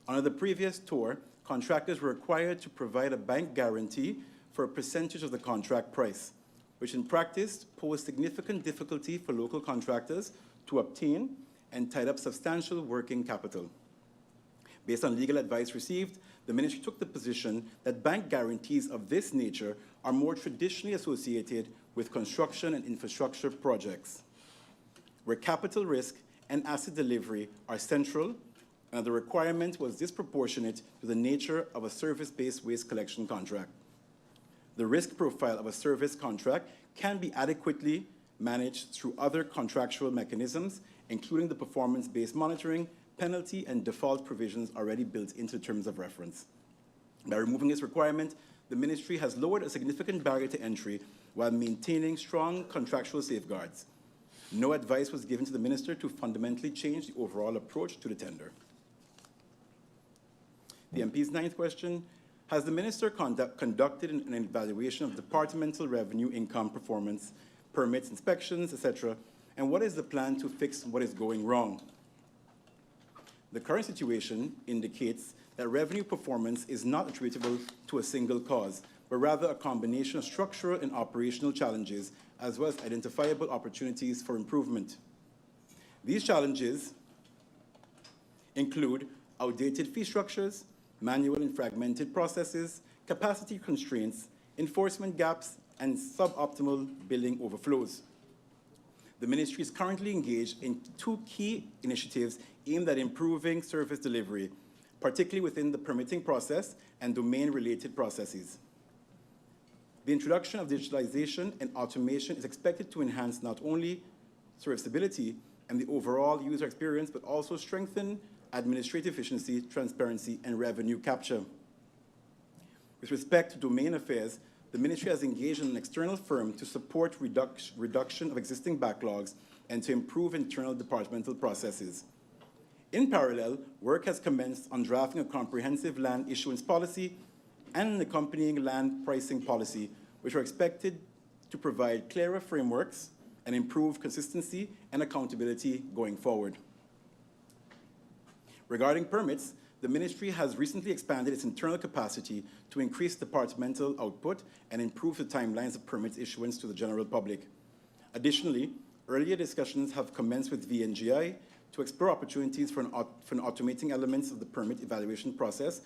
Under the previous tour, contractors were required to provide a bank guarantee for a percentage of the contract price, which in practice posed significant difficulty for local contractors to obtain and tied up substantial working capital. Based on legal advice received, the ministry took the position that bank guarantees of this nature are more traditionally associated with construction and infrastructure projects, where capital risk and asset delivery are central, and the requirement was disproportionate to the nature of a service-based waste collection contract. The risk profile of a service contract can be adequately managed through other contractual mechanisms, including the performance-based monitoring, penalty, and default provisions already built into terms of reference. By removing this requirement, the ministry has lowered a significant barrier to entry while maintaining strong contractual safeguards. No advice was given to the minister to fundamentally change the overall approach to the tender. The MP's 9th question, has the minister conducted an evaluation of departmental revenue income performance, permits, inspections, etc., and what is the plan to fix what is going wrong? The current situation indicates that revenue performance is not attributable to a single cause, but rather a combination of structural and operational challenges, as well as identifiable opportunities for improvement. These challenges include outdated fee structures, manual and fragmented processes, capacity constraints, enforcement gaps, and suboptimal billing overflows. The ministry is currently engaged in 2 key initiatives aimed at improving service delivery, particularly within the permitting process and domain-related processes. The introduction of digitalization and automation is expected to enhance not only serviceability and the overall user experience, but also strengthen administrative efficiency, transparency, and revenue capture. With respect to domain affairs, the ministry has engaged in an external firm to support reduction of existing backlogs and to improve internal departmental processes. In parallel, work has commenced on drafting a comprehensive land issuance policy and an accompanying land pricing policy, which are expected to provide clearer frameworks and improve consistency and accountability going forward. Regarding permits, the ministry has recently expanded its internal capacity to increase departmental output and improve the timelines of permits issuance to the general public. Additionally, earlier discussions have commenced with VNGI to explore opportunities for automating elements of the permit evaluation process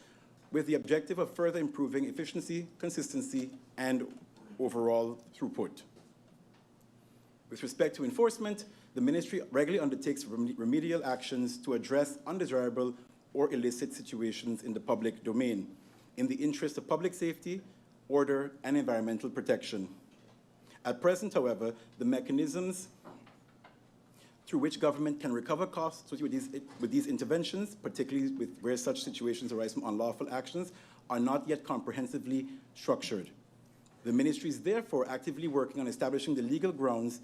with the objective of further improving efficiency, consistency, and overall throughput. With respect to enforcement, the ministry regularly undertakes remedial actions to address undesirable or illicit situations in the public domain. In the interest of public safety, order, and environmental protection. At present, however, the mechanisms through which government can recover costs associated with these interventions, particularly where such situations arise from unlawful actions, are not yet comprehensively structured. The ministry is therefore actively working on establishing the legal grounding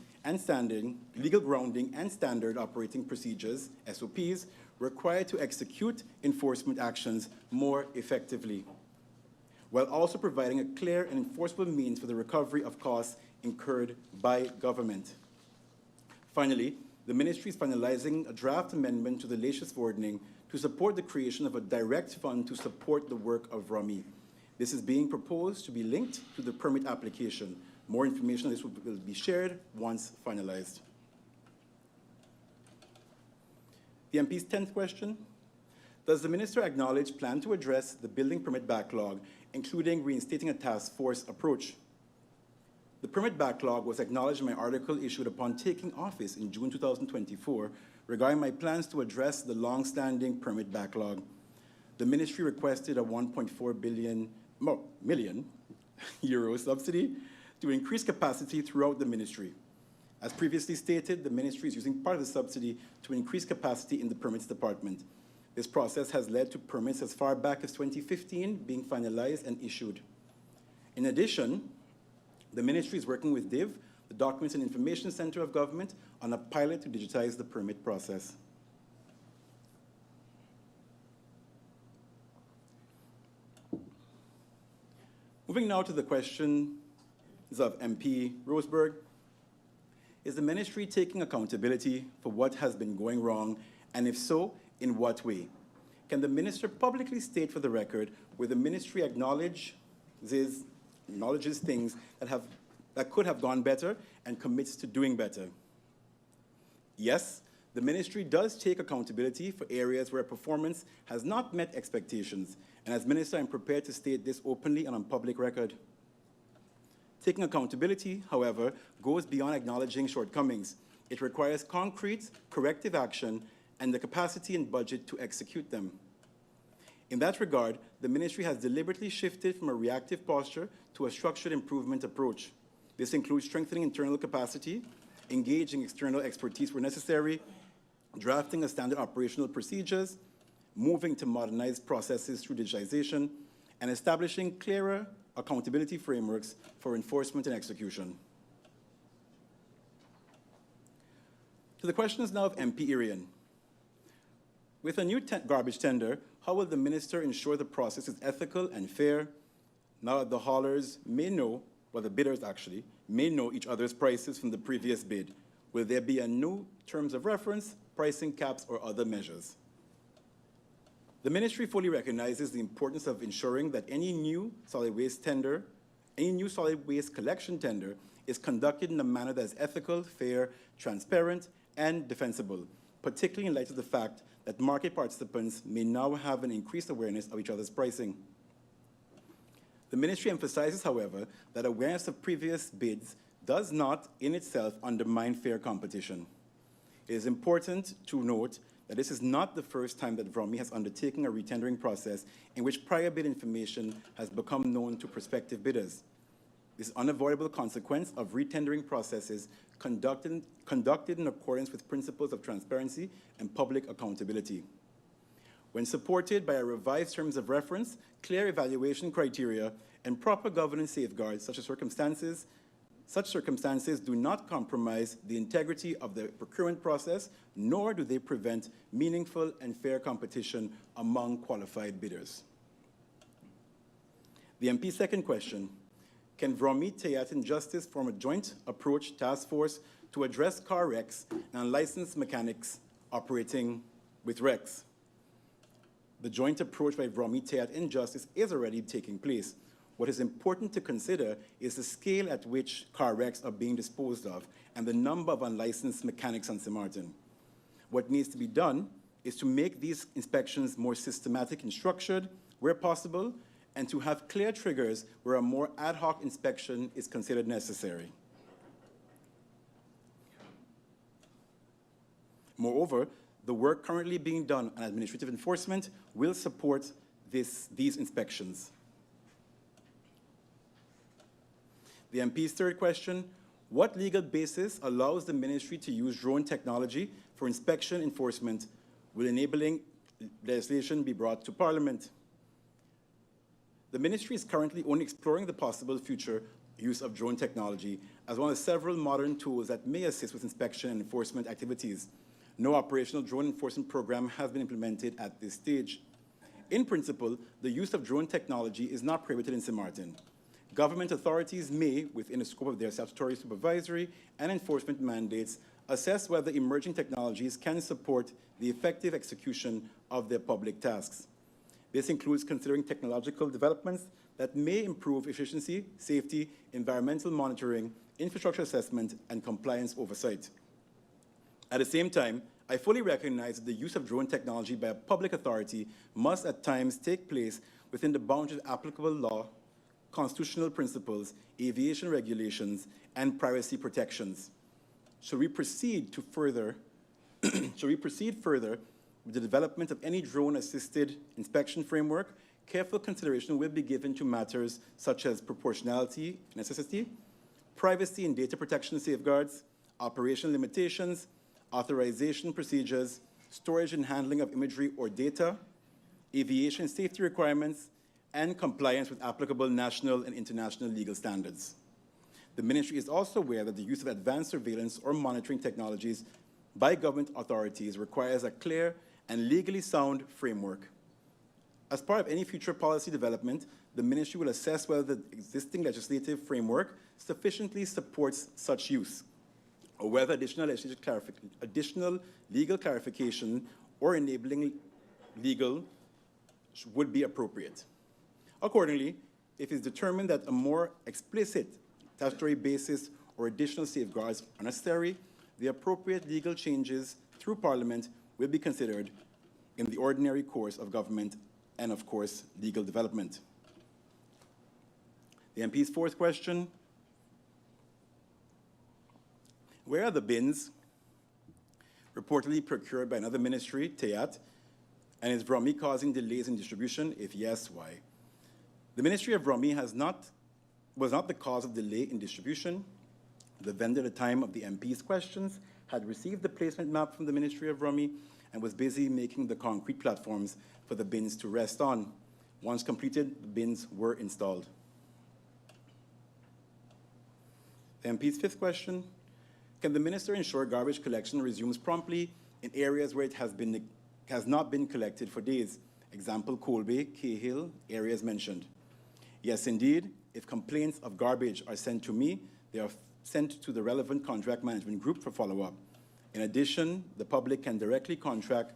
and standard operating procedures, SOPs, required to execute enforcement actions more effectively, while also providing a clear and enforceable means for the recovery of costs incurred by government. Finally, the ministry is finalizing a draft amendment to the Lacroes to support the creation of a direct fund to support the work of VROMI. This is being proposed to be linked to the permit application. More information on this will be shared once finalized. The MP's 10th question: does the minister acknowledge plan to address the building permit backlog, including reinstating a task force approach? The permit backlog was acknowledged in my article issued upon taking office in June 2024 regarding my plans to address the long-standing permit backlog. The ministry requested a 1.4 million euro subsidy to increase capacity throughout the ministry. As previously stated, the ministry is using part of the subsidy to increase capacity in the permits department. This process has led to permits as far back as 2015 being finalized and issued. In addition, the ministry is working with DIV, the Documents and Information Center of Government, on a pilot to digitize the permit process. Moving now to the questions of MP Roseberg. Is the ministry taking accountability for what has been going wrong, and if so, in what way? Can the minister publicly state for the record where the ministry acknowledges things that could have gone better and commits to doing better? Yes, the ministry does take accountability for areas where performance has not met expectations, and as minister, I'm prepared to state this openly and on public record. Taking accountability, however, goes beyond acknowledging shortcomings. It requires concrete, corrective action and the capacity and budget to execute them. In that regard, the ministry has deliberately shifted from a reactive posture to a structured improvement approach. This includes strengthening internal capacity, engaging external expertise where necessary, drafting a standard operational procedures, moving to modernized processes through digitization, and establishing clearer accountability frameworks for enforcement and execution. To the questions now of MP Irion. With a new garbage tender, how will the minister ensure the process is ethical and fair now that the haulers may know, well, the bidders actually, may know each other's prices from the previous bid? Will there be a new terms of reference, pricing caps, or other measures? The ministry fully recognizes the importance of ensuring that any new solid waste collection tender is conducted in a manner that is ethical, fair, transparent, and defensible, particularly in light of the fact that market participants may now have an increased awareness of each other's pricing. The ministry emphasizes, however, that awareness of previous bids does not in itself undermine fair competition. It is important to note that this is not the first time that VROMI has undertaken a retendering process in which prior bid information has become known to prospective bidders. This is an unavoidable consequence of retendering processes conducted in accordance with principles of transparency and public accountability. When supported by a revised terms of reference, clear evaluation criteria, and proper governance safeguards, such circumstances do not compromise the integrity of the procurement process, nor do they prevent meaningful and fair competition among qualified bidders. The MP's second question: can VROMI, TEAT, and Justice form a joint approach task force to address car wrecks and unlicensed mechanics operating with wrecks? The joint approach by VROMI, TEAT, and Justice is already taking place. What is important to consider is the scale at which car wrecks are being disposed of and the number of unlicensed mechanics on St. Martin. What needs to be done is to make these inspections more systematic and structured where possible, and to have clear triggers where a more ad hoc inspection is considered necessary. Moreover, the work currently being done on administrative enforcement will support these inspections. The MP's third question, what legal basis allows the ministry to use drone technology for inspection enforcement? Will enabling legislation be brought to Parliament? The ministry is currently only exploring the possible future use of drone technology as one of several modern tools that may assist with inspection and enforcement activities. No operational drone enforcement program has been implemented at this stage. In principle, the use of drone technology is not prohibited in St. Martin. Government authorities may, within the scope of their statutory supervisory and enforcement mandates, assess whether emerging technologies can support the effective execution of their public tasks. This includes considering technological developments that may improve efficiency, safety, environmental monitoring, infrastructure assessment, and compliance oversight. At the same time, I fully recognize that the use of drone technology by a public authority must at times take place within the boundaries of applicable law, constitutional principles, aviation regulations, and privacy protections. Should we proceed further with the development of any drone-assisted inspection framework, careful consideration will be given to matters such as proportionality, necessity, privacy and data protection safeguards, operational limitations, authorization procedures, storage and handling of imagery or data, aviation safety requirements, and compliance with applicable national and international legal standards. The ministry is also aware that the use of advanced surveillance or monitoring technologies by government authorities requires a clear and legally sound framework. As part of any future policy development, the ministry will assess whether the existing legislative framework sufficiently supports such use, or whether additional legal clarification or enabling legal would be appropriate. Accordingly, if it is determined that a more explicit statutory basis or additional safeguards are necessary, the appropriate legal changes through Parliament will be considered in the ordinary course of government and, of course, legal development. The MP's fourth question, where are the bins reportedly procured by another ministry, TEAT, and is VROMI causing delays in distribution? If yes, why? The Ministry of VROMI was not the cause of delay in distribution. The vendor at the time of the MP's questions had received the placement map from the Ministry of VROMI and was busy making the concrete platforms for the bins to rest on. Once completed, the bins were installed. The MP's fifth question, can the minister ensure garbage collection resumes promptly in areas where it has not been collected for days? Example, Colby, Cahill, areas mentioned. Yes, indeed. If complaints of garbage are sent to me, they are sent to the relevant contract management group for follow-up. In addition, the public can directly contact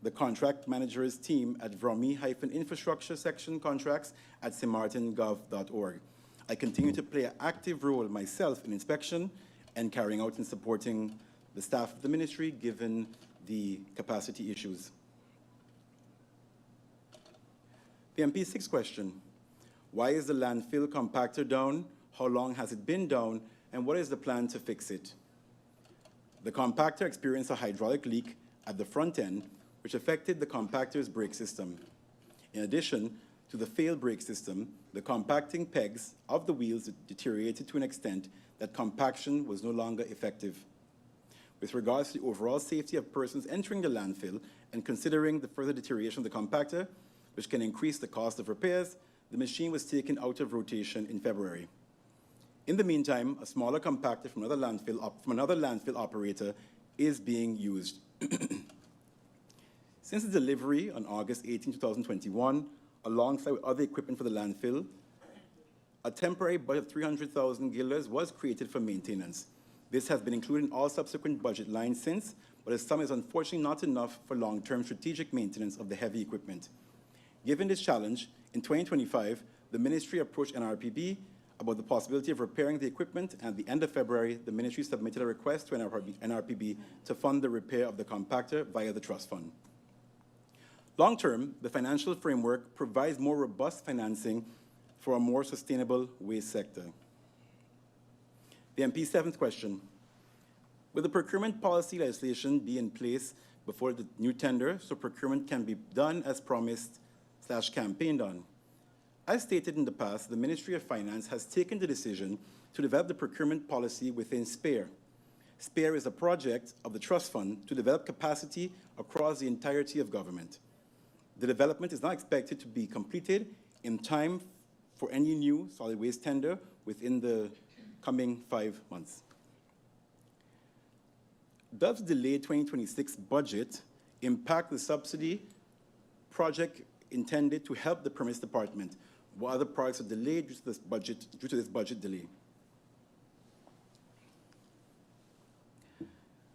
the contract manager's team at VROMI-infrastructure section contracts at stmartingov.org. I continue to play an active role myself in inspection and carrying out and supporting the staff of the ministry given the capacity issues. The MP's sixth question, why is the landfill compactor down? How long has it been down? And what is the plan to fix it? The compactor experienced a hydraulic leak at the front end, which affected the compactor's brake system. In addition to the failed brake system, the compacting pegs of the wheels deteriorated to an extent that compaction was no longer effective. With regards to the overall safety of persons entering the landfill and considering the further deterioration of the compactor, which can increase the cost of repairs, the machine was taken out of rotation in February. In the meantime, a smaller compactor from another landfill operator is being used. Since the delivery on August 18, 2021, alongside with other equipment for the landfill, a temporary budget of 300,000 guilders was created for maintenance. This has been included in all subsequent budget lines since, but the sum is unfortunately not enough for long-term strategic maintenance of the heavy equipment. Given this challenge, in 2025, the ministry approached NRPB about the possibility of repairing the equipment, and at the end of February, the ministry submitted a request to NRPB to fund the repair of the compactor via the trust fund. Long-term, the financial framework provides more robust financing for a more sustainable waste sector. The MP's seventh question, will the procurement policy legislation be in place before the new tender so procurement can be done as promised / campaigned on? As stated in the past, the Ministry of Finance has taken the decision to develop the procurement policy within SPARE. SPARE is a project of the Trust Fund to develop capacity across the entirety of government. The development is not expected to be completed in time for any new solid waste tender within the coming 5 months. Does the delayed 2026 budget impact the subsidy project intended to help the permits department? What other projects are delayed due to this budget delay?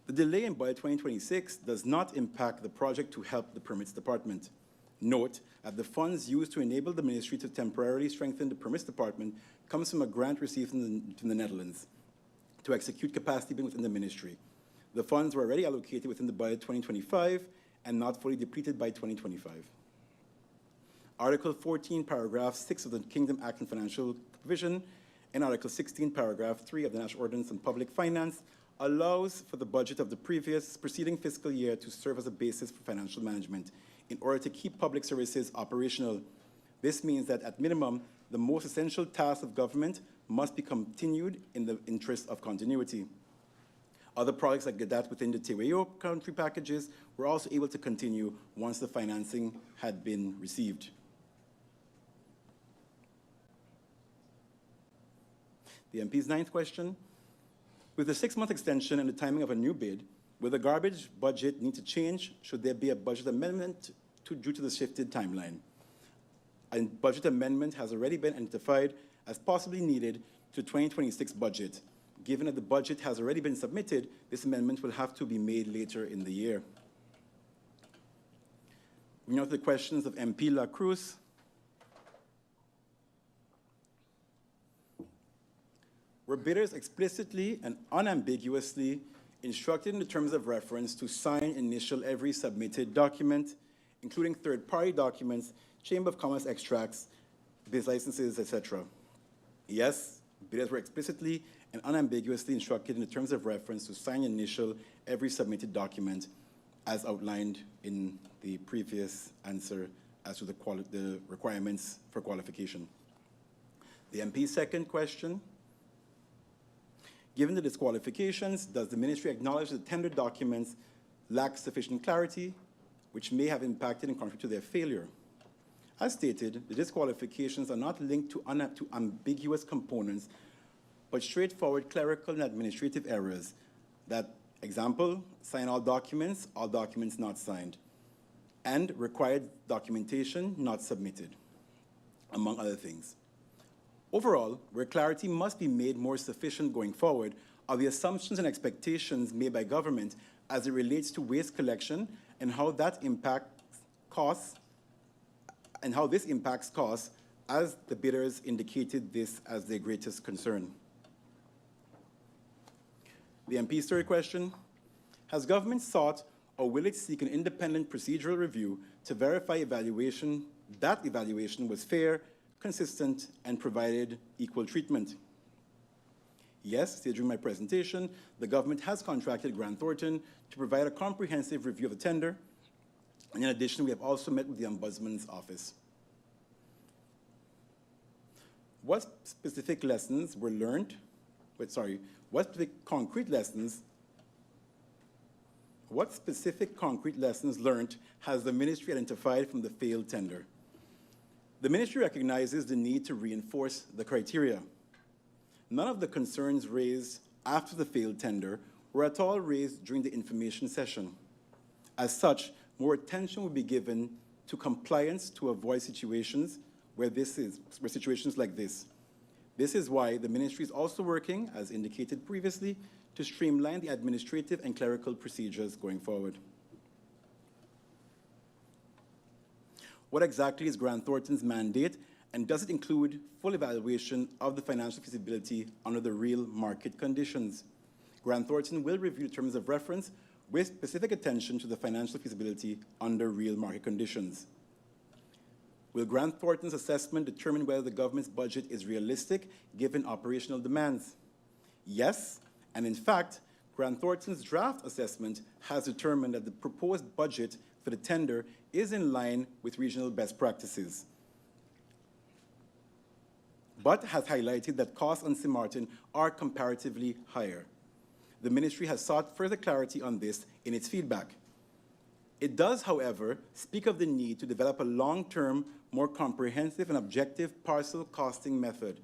The delay in budget 2026 does not impact the project to help the permits department. Note that the funds used to enable the ministry to temporarily strengthen the permits department comes from a grant received from the Netherlands to execute capacity building within the ministry. The funds were already allocated within the budget 2025 and not fully depleted by 2025. Article 14, paragraph 6 of the Kingdom Act on Financial Provision and Article 16, paragraph 3 of the National Ordinance on Public Finance allows for the budget of the preceding fiscal year to serve as a basis for financial management in order to keep public services operational. This means that at minimum, the most essential tasks of government must be continued in the interest of continuity. Other projects like that within the TWO country packages were also able to continue once the financing had been received. The MP's ninth question: with the 6-month extension and the timing of a new bid, will the garbage budget need to change? Should there be a budget amendment due to the shifted timeline? A budget amendment has already been identified as possibly needed to 2026 budget. Given that the budget has already been submitted, this amendment will have to be made later in the year. We now to the questions of MP Lacroes. Were bidders explicitly and unambiguously instructed in the terms of reference to sign initial every submitted document, including third-party documents, Chamber of Commerce extracts, biz licenses, etc.? Yes, bidders were explicitly and unambiguously instructed in the terms of reference to sign initial every submitted document as outlined in the previous answer as to the requirements for qualification. The MP's second question: given the disqualifications, does the ministry acknowledge that tender documents lack sufficient clarity, which may have impacted and contributed to their failure? As stated, the disqualifications are not linked to ambiguous components, but straightforward clerical and administrative errors. That example, sign all documents not signed, and required documentation not submitted, among other things. Overall, where clarity must be made more sufficient going forward are the assumptions and expectations made by government as it relates to waste collection and how that impacts costs, and how this impacts costs, as the bidders indicated this as their greatest concern. The MP's third question: has government sought or will it seek an independent procedural review to verify that evaluation was fair, consistent, and provided equal treatment? Yes, during my presentation, the government has contracted Grant Thornton to provide a comprehensive review of the tender. And in addition, we have also met with the Ombudsman's office. What specific lessons were learned? What specific concrete lessons learned has the ministry identified from the failed tender? The ministry recognizes the need to reinforce the criteria. None of the concerns raised after the failed tender were at all raised during the information session. As such, more attention will be given to compliance to avoid situations where situations like this. This is why the ministry is also working, as indicated previously, to streamline the administrative and clerical procedures going forward. What exactly is Grant Thornton's mandate, and does it include full evaluation of the financial feasibility under the real market conditions? Grant Thornton will review terms of reference with specific attention to the financial feasibility under real market conditions. Will Grant Thornton's assessment determine whether the government's budget is realistic given operational demands? Yes, and in fact, Grant Thornton's draft assessment has determined that the proposed budget for the tender is in line with regional best practices. but has highlighted that costs on St. Martin are comparatively higher. The ministry has sought further clarity on this in its feedback. It does, however, speak of the need to develop a long-term, more comprehensive and objective parcel costing method.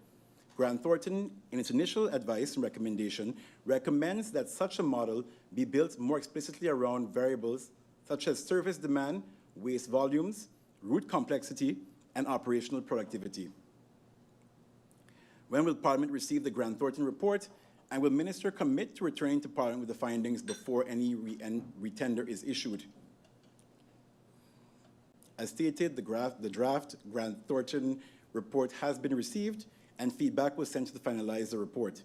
Grant Thornton, in its initial advice and recommendation, recommends that such a model be built more explicitly around variables such as service demand, waste volumes, route complexity, and operational productivity. When will Parliament receive the Grant Thornton report, and will Minister commit to returning to Parliament with the findings before any retender is issued? As stated, the draft Grant Thornton report has been received, and feedback was sent to finalize the report.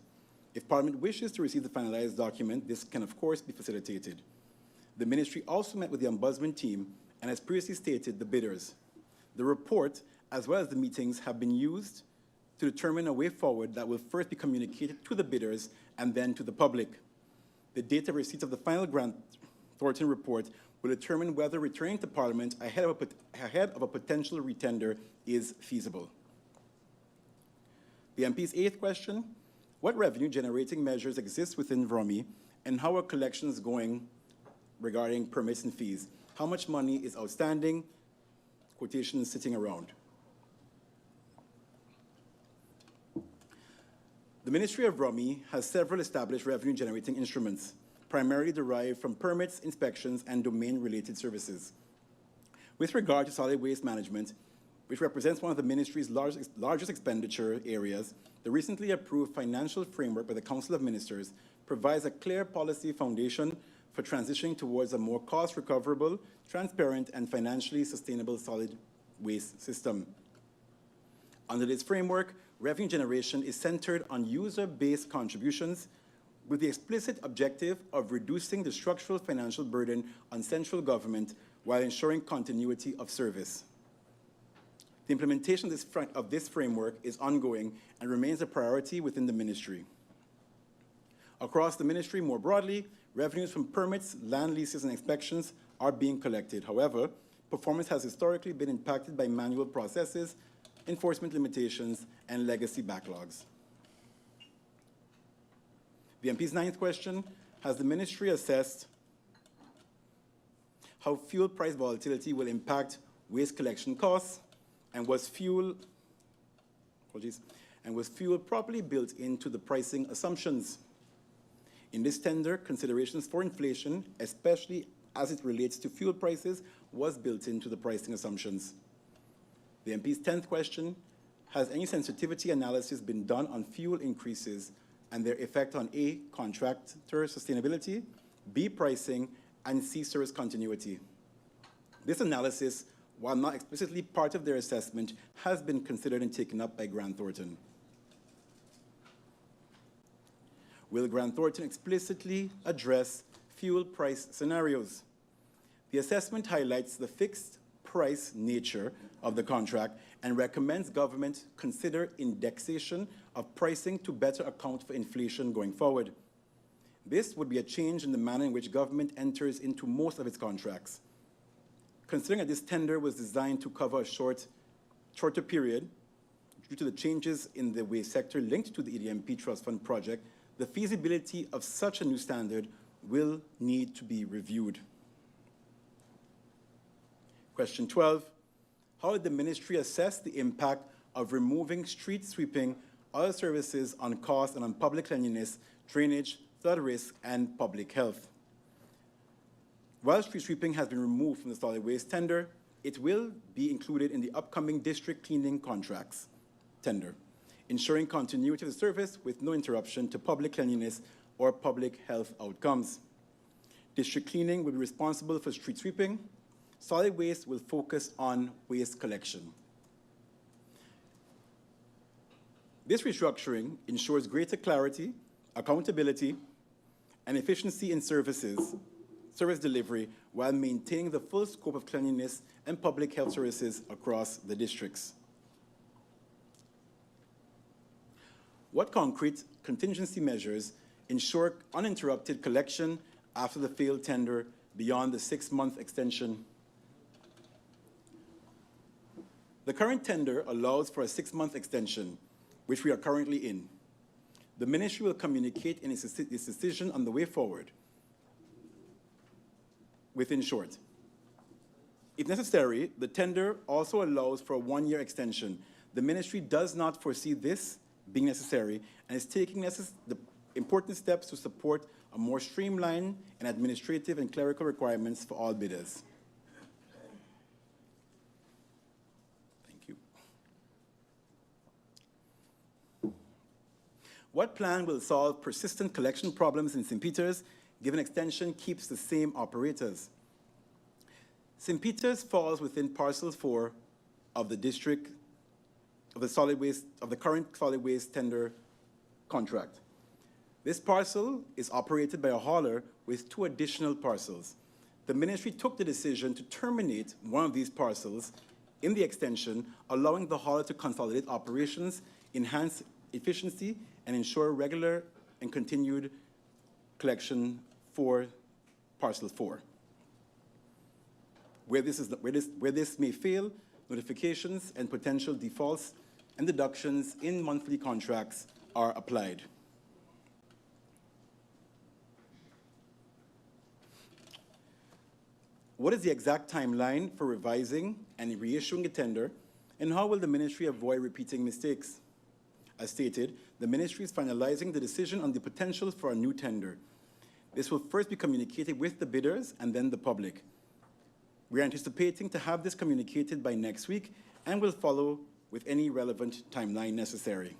If Parliament wishes to receive the finalized document, this can, of course, be facilitated. The Ministry also met with the Ombudsman team and, as previously stated, the bidders. The report, as well as the meetings, have been used to determine a way forward that will first be communicated to the bidders and then to the public. The date of receipt of the final Grant Thornton report will determine whether returning to Parliament ahead of a potential retender is feasible. The MP's eighth question: what revenue-generating measures exist within VROMI, and how are collections going regarding permits and fees? How much money is outstanding? Quotations sitting around. The Ministry of VROMI has several established revenue-generating instruments, primarily derived from permits, inspections, and domain-related services. With regard to solid waste management, which represents one of the Ministry's largest expenditure areas, the recently approved financial framework by the Council of Ministers provides a clear policy foundation for transitioning towards a more cost-recoverable, transparent, and financially sustainable solid waste system. Under this framework, revenue generation is centered on user-based contributions with the explicit objective of reducing the structural financial burden on central government while ensuring continuity of service. The implementation of this framework is ongoing and remains a priority within the ministry. Across the ministry, more broadly, revenues from permits, land leases, and inspections are being collected. However, performance has historically been impacted by manual processes, enforcement limitations, and legacy backlogs. The MP's ninth question: has the ministry assessed how fuel price volatility will impact waste collection costs, and was fuel properly built into the pricing assumptions? In this tender, considerations for inflation, especially as it relates to fuel prices, was built into the pricing assumptions. The MP's 10th question: has any sensitivity analysis been done on fuel increases and their effect on A, contractor sustainability, B, pricing, and C, service continuity? This analysis, while not explicitly part of their assessment, has been considered and taken up by Grant Thornton. Will Grant Thornton explicitly address fuel price scenarios? The assessment highlights the fixed price nature of the contract and recommends government consider indexation of pricing to better account for inflation going forward. This would be a change in the manner in which government enters into most of its contracts. Considering that this tender was designed to cover a shorter period due to the changes in the waste sector linked to the EDMP Trust Fund project, the feasibility of such a new standard will need to be reviewed. Question 12, how did the ministry assess the impact of removing street sweeping, other services on cost and on public cleanliness, drainage, flood risk, and public health? While street sweeping has been removed from the solid waste tender, it will be included in the upcoming district cleaning contracts tender, ensuring continuity of the service with no interruption to public cleanliness or public health outcomes. District cleaning will be responsible for street sweeping. Solid waste will focus on waste collection. This restructuring ensures greater clarity, accountability, and efficiency in service delivery while maintaining the full scope of cleanliness and public health services across the districts. What concrete contingency measures ensure uninterrupted collection after the failed tender beyond the 6-month extension? The current tender allows for a 6-month extension. which we are currently in. The Ministry will communicate its decision on the way forward. Within short, if necessary, the tender also allows for a one-year extension. The Ministry does not foresee this being necessary and is taking the important steps to support a more streamlined and administrative and clerical requirements for all bidders. Thank you. What plan will solve persistent collection problems in St. Peter's, given extension keeps the same operators? St. Peter's falls within Parcel 4 of the district of the current solid waste tender contract. This parcel is operated by a hauler with 2 additional parcels. The Ministry took the decision to terminate one of these parcels in the extension, allowing the hauler to consolidate operations, enhance efficiency, and ensure regular and continued collection for Parcel 4. Where this may fail, notifications and potential defaults and deductions in monthly contracts are applied. What is the exact timeline for revising and reissuing a tender, and how will the Ministry avoid repeating mistakes? As stated, the Ministry is finalizing the decision on the potential for a new tender. This will first be communicated with the bidders and then the public. We are anticipating to have this communicated by next week and will follow with any relevant timeline necessary.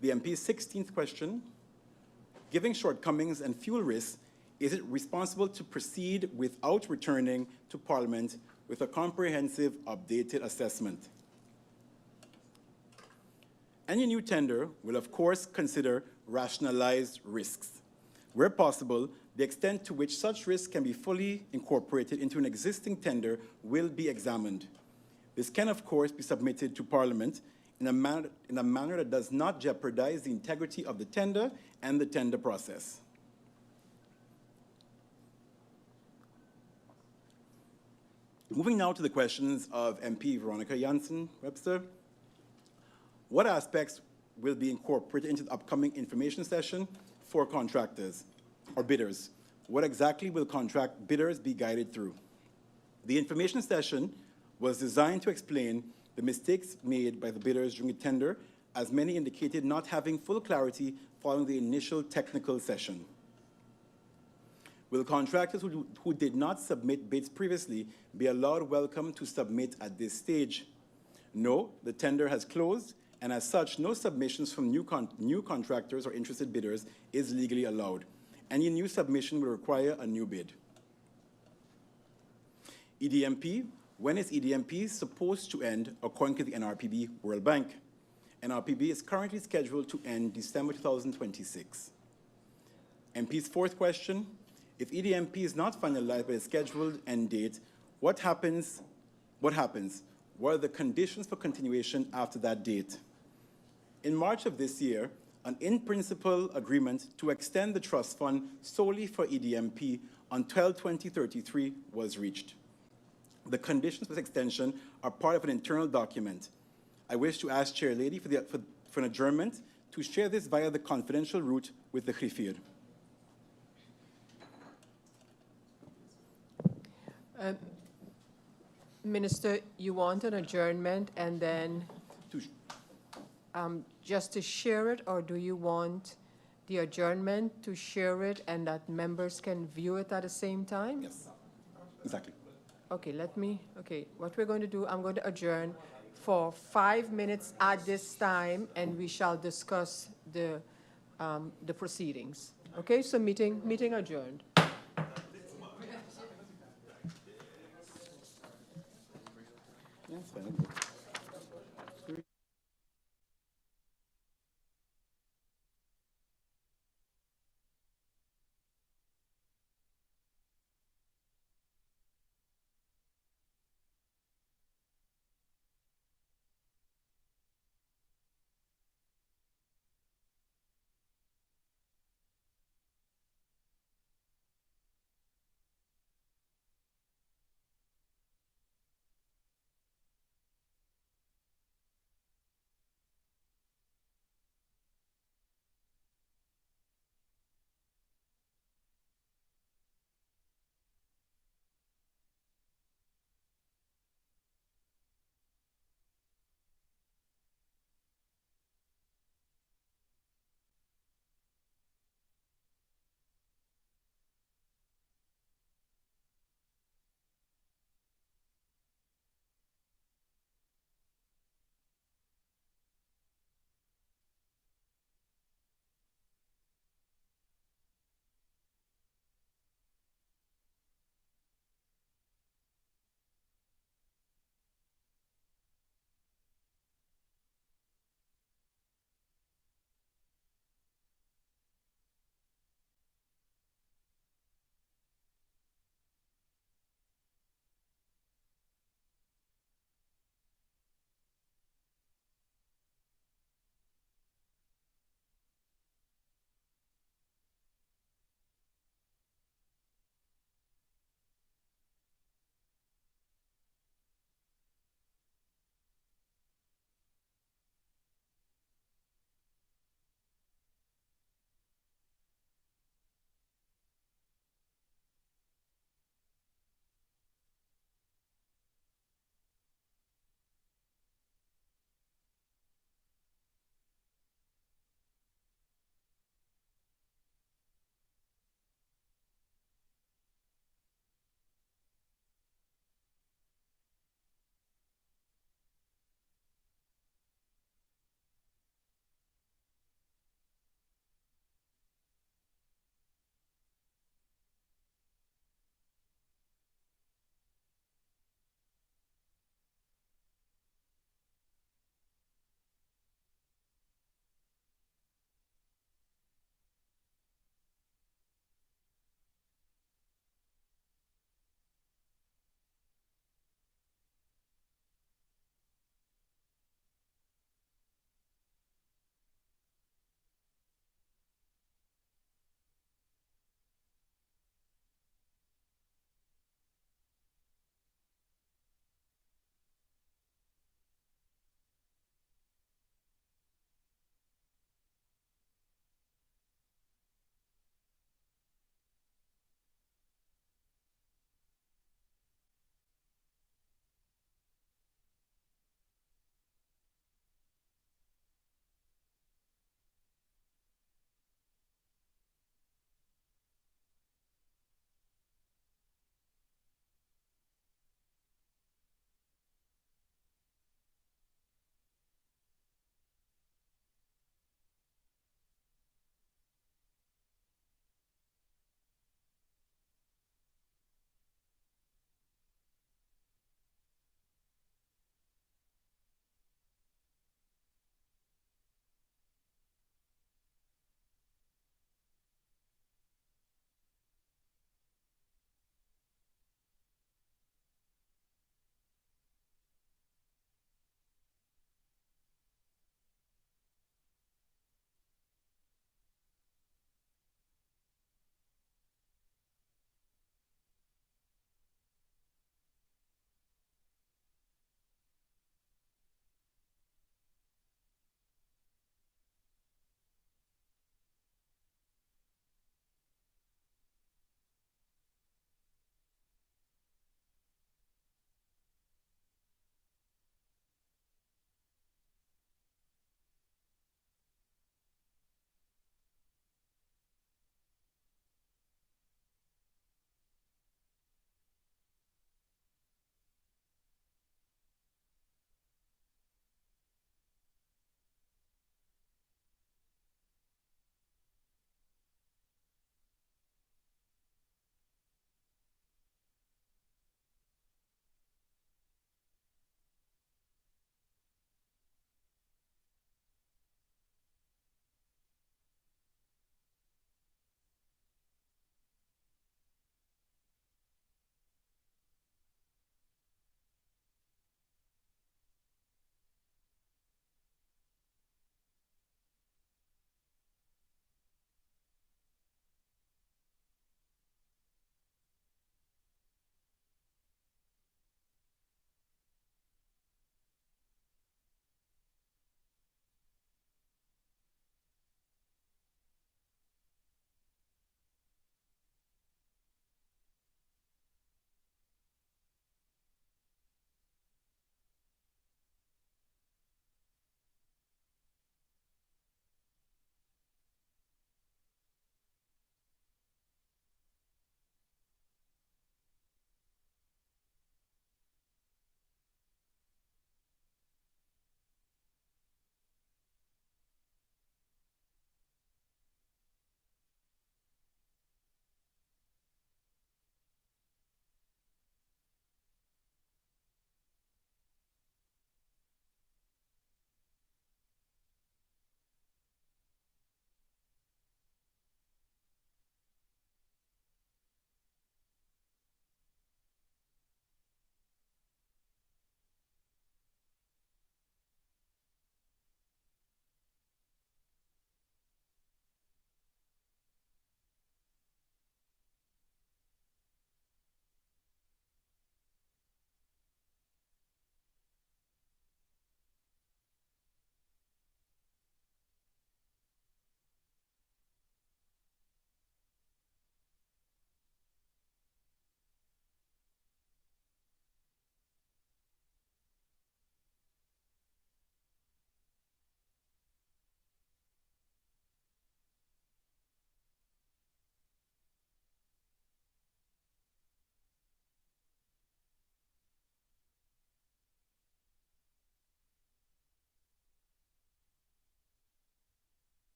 The MP's 16th question, given shortcomings and fuel risks, is it responsible to proceed without returning to Parliament with a comprehensive updated assessment? Any new tender will of course consider rationalized risks. Where possible, the extent to which such risks can be fully incorporated into an existing tender will be examined. This can, of course, be submitted to Parliament in a manner that does not jeopardize the integrity of the tender and the tender process. Moving now to the questions of MP Veronica Janssen-Webster. What aspects will be incorporated into the upcoming information session for contractors or bidders? What exactly will contract bidders be guided through? The information session was designed to explain the mistakes made by the bidders during the tender, as many indicated not having full clarity following the initial technical session. Will contractors who did not submit bids previously be allowed welcome to submit at this stage? No, the tender has closed, and as such, no submissions from new contractors or interested bidders is legally allowed. Any new submission will require a new bid. EDMP. When is EDMP supposed to end according to the NRPB World Bank? NRPB is currently scheduled to end December 2026. MP's 4th question. If EDMP is not finalized by the scheduled end date, what happens? What are the conditions for continuation after that date? In March of this year, an in-principle agreement to extend the trust fund solely for EDMP until 2033 was reached. The conditions for this extension are part of an internal document. I wish to ask Chair Lady for an adjournment to share this via the confidential route with the Griffier. Minister, you want an adjournment and then just to share it, or do you want the adjournment to share it and that members can view it at the same time? Yes, exactly. Okay, what we're going to do, I'm going to adjourn for 5 minutes at this time, and we shall discuss the proceedings. Okay, so meeting adjourned. Yes, fine.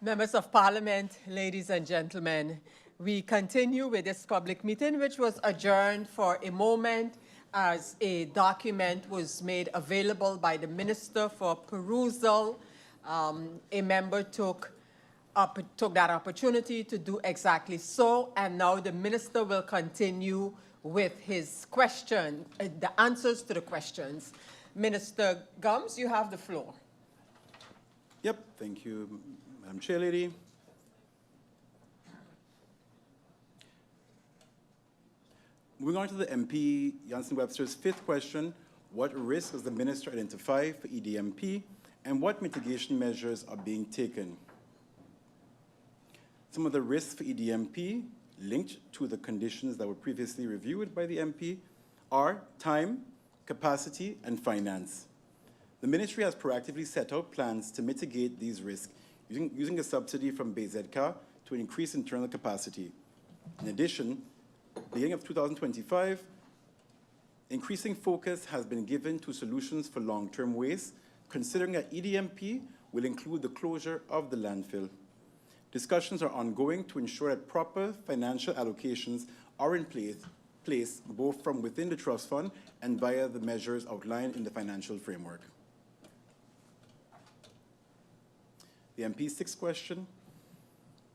Members of Parliament, ladies and gentlemen, we continue with this public meeting, which was adjourned for a moment as a document was made available by the Minister for perusal. A member took that opportunity to do exactly so, and now the Minister will continue with his question, the answers to the questions. Minister Gums, you have the floor. Yep, thank you, Madam Chair Lady. Moving on to the MP Jansen-Webster's fifth question, what risks does the Minister identify for EDMP and what mitigation measures are being taken? Some of the risks for EDMP linked to the conditions that were previously reviewed by the MP are time, capacity, and finance. The Ministry has proactively set out plans to mitigate these risks using a subsidy from BZK to increase internal capacity. In addition, beginning of 2025, increasing focus has been given to solutions for long-term waste, considering that EDMP will include the closure of the landfill. Discussions are ongoing to ensure that proper financial allocations are in place both from within the trust fund and via the measures outlined in the financial framework. The MP's sixth question,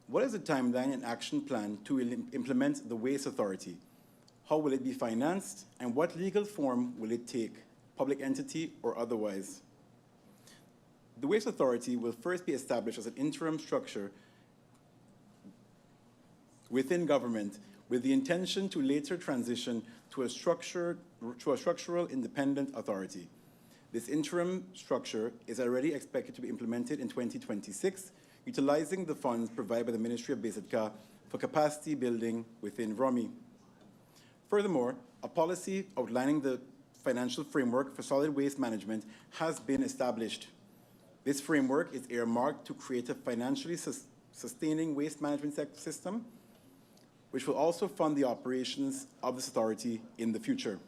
what is the timeline and action plan to implement the Waste Authority? How will it be financed and what legal form will it take, public entity or otherwise? The Waste Authority will first be established as an interim structure within government with the intention to later transition to a structural independent authority. This interim structure is already expected to be implemented in 2026, utilizing the funds provided by the Ministry of BZK for capacity building within VROMI. Furthermore, a policy outlining the financial framework for solid waste management has been established. This framework is earmarked to create a financially sustaining waste management system, which will also fund the operations of this authority in the future.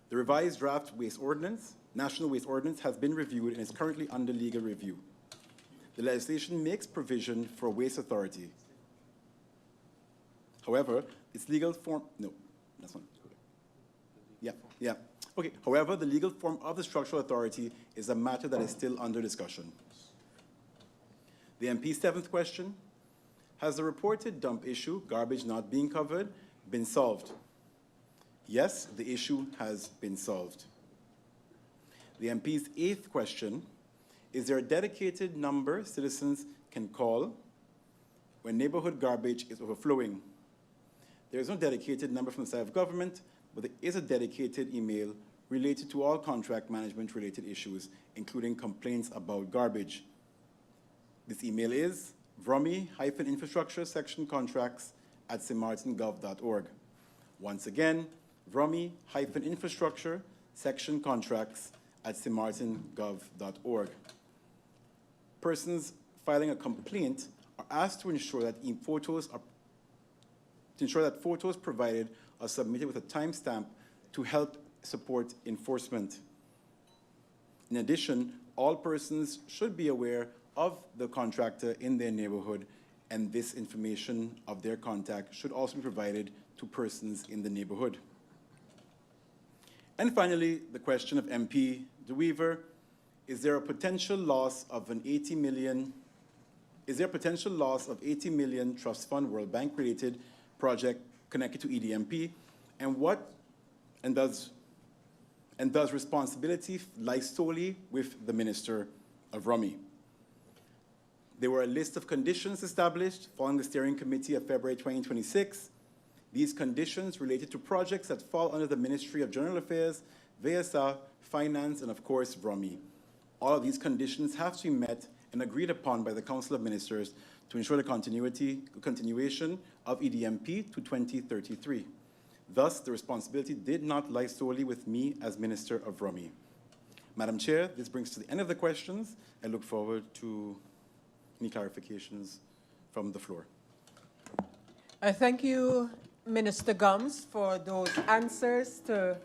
The revised draft waste ordinance, National Waste Ordinance, has been reviewed and is currently under legal review. The legislation makes provision for a waste authority. However, its legal form, no, that's one. Yeah. Okay, however, the legal form of the structural authority is a matter that is still under discussion. The MP's seventh question, has the reported dump issue, garbage not being covered, been solved? Yes, the issue has been solved. The MP's eighth question, is there a dedicated number citizens can call when neighborhood garbage is overflowing? There is no dedicated number from the side of government, but there is a dedicated email related to all contract management related issues, including complaints about garbage. This email is VROMI-infrastructure section contracts at stmartingov.org. Once again, VROMI-infrastructure section contracts at stmartingov.org. Persons filing a complaint are asked to ensure that photos provided are submitted with a timestamp to help support enforcement. In addition, all persons should be aware of the contractor in their neighborhood, and this information of their contact should also be provided to persons in the neighborhood. And finally, the question of MP De Wever, is there a potential loss of 80 million trust fund World Bank related project connected to EDMP, and does responsibility lie solely with the Minister of VROMI? There were a list of conditions established following the steering committee of February 2026. These conditions related to projects that fall under the Ministry of General Affairs, VSA, Finance, and of course, VROMI. All of these conditions have to be met and agreed upon by the Council of Ministers to ensure the continuation of EDMP to 2033. Thus, the responsibility did not lie solely with me as Minister of VROMI. Madam Chair, this brings to the end of the questions. I look forward to any clarifications from the floor. Thank you, Minister Gums, for those answers to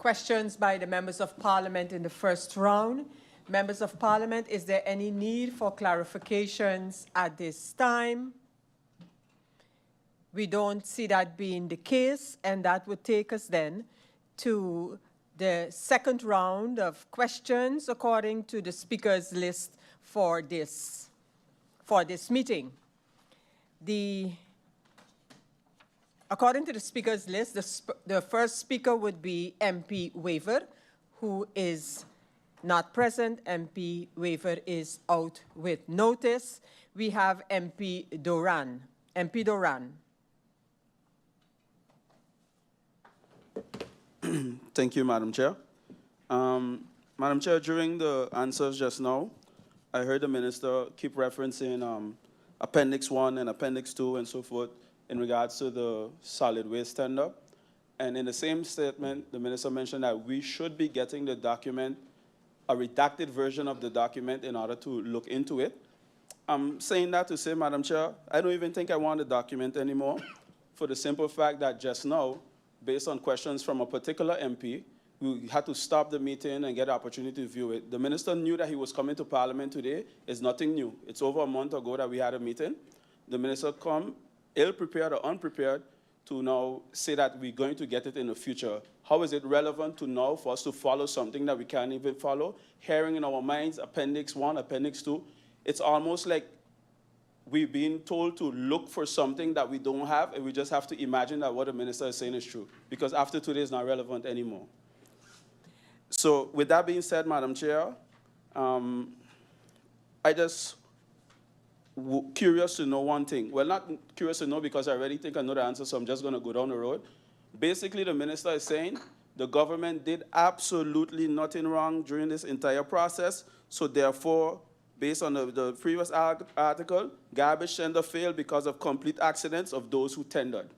questions by the members of parliament in the first round. Members of parliament, is there any need for clarifications at this time? We don't see that being the case, and that would take us then to the second round of questions according to the speakers list for this meeting. According to the speakers list, the first speaker would be MP Weaver, who is not present. MP Weaver is out with notice. We have MP Doran. MP Doran. Thank you, Madam Chair. Madam Chair, during the answers just now, I heard the minister keep referencing Appendix 1 and Appendix 2 and so forth in regards to the solid waste tender. And in the same statement, the minister mentioned that we should be getting the document, a redacted version of the document, in order to look into it. I'm saying that to say, Madam Chair, I don't even think I want the document anymore, for the simple fact that just now, based on questions from a particular MP, we had to stop the meeting and get the opportunity to view it. The minister knew that he was coming to Parliament today. It's nothing new. It's over a month ago that we had a meeting. The minister come ill-prepared or unprepared to now say that we're going to get it in the future. How is it relevant to now for us to follow something that we can't even follow? Hearing in our minds Appendix 1, Appendix 2, it's almost like we've been told to look for something that we don't have, and we just have to imagine that what the minister is saying is true, because after today is not relevant anymore. So with that being said, Madam Chair, I just curious to know one thing. Well, not curious to know because I already think I know the answer, so I'm just going to go down the road. Basically, the minister is saying the government did absolutely nothing wrong during this entire process, so therefore, based on the previous article, garbage tender failed because of complete accidents of those who tendered.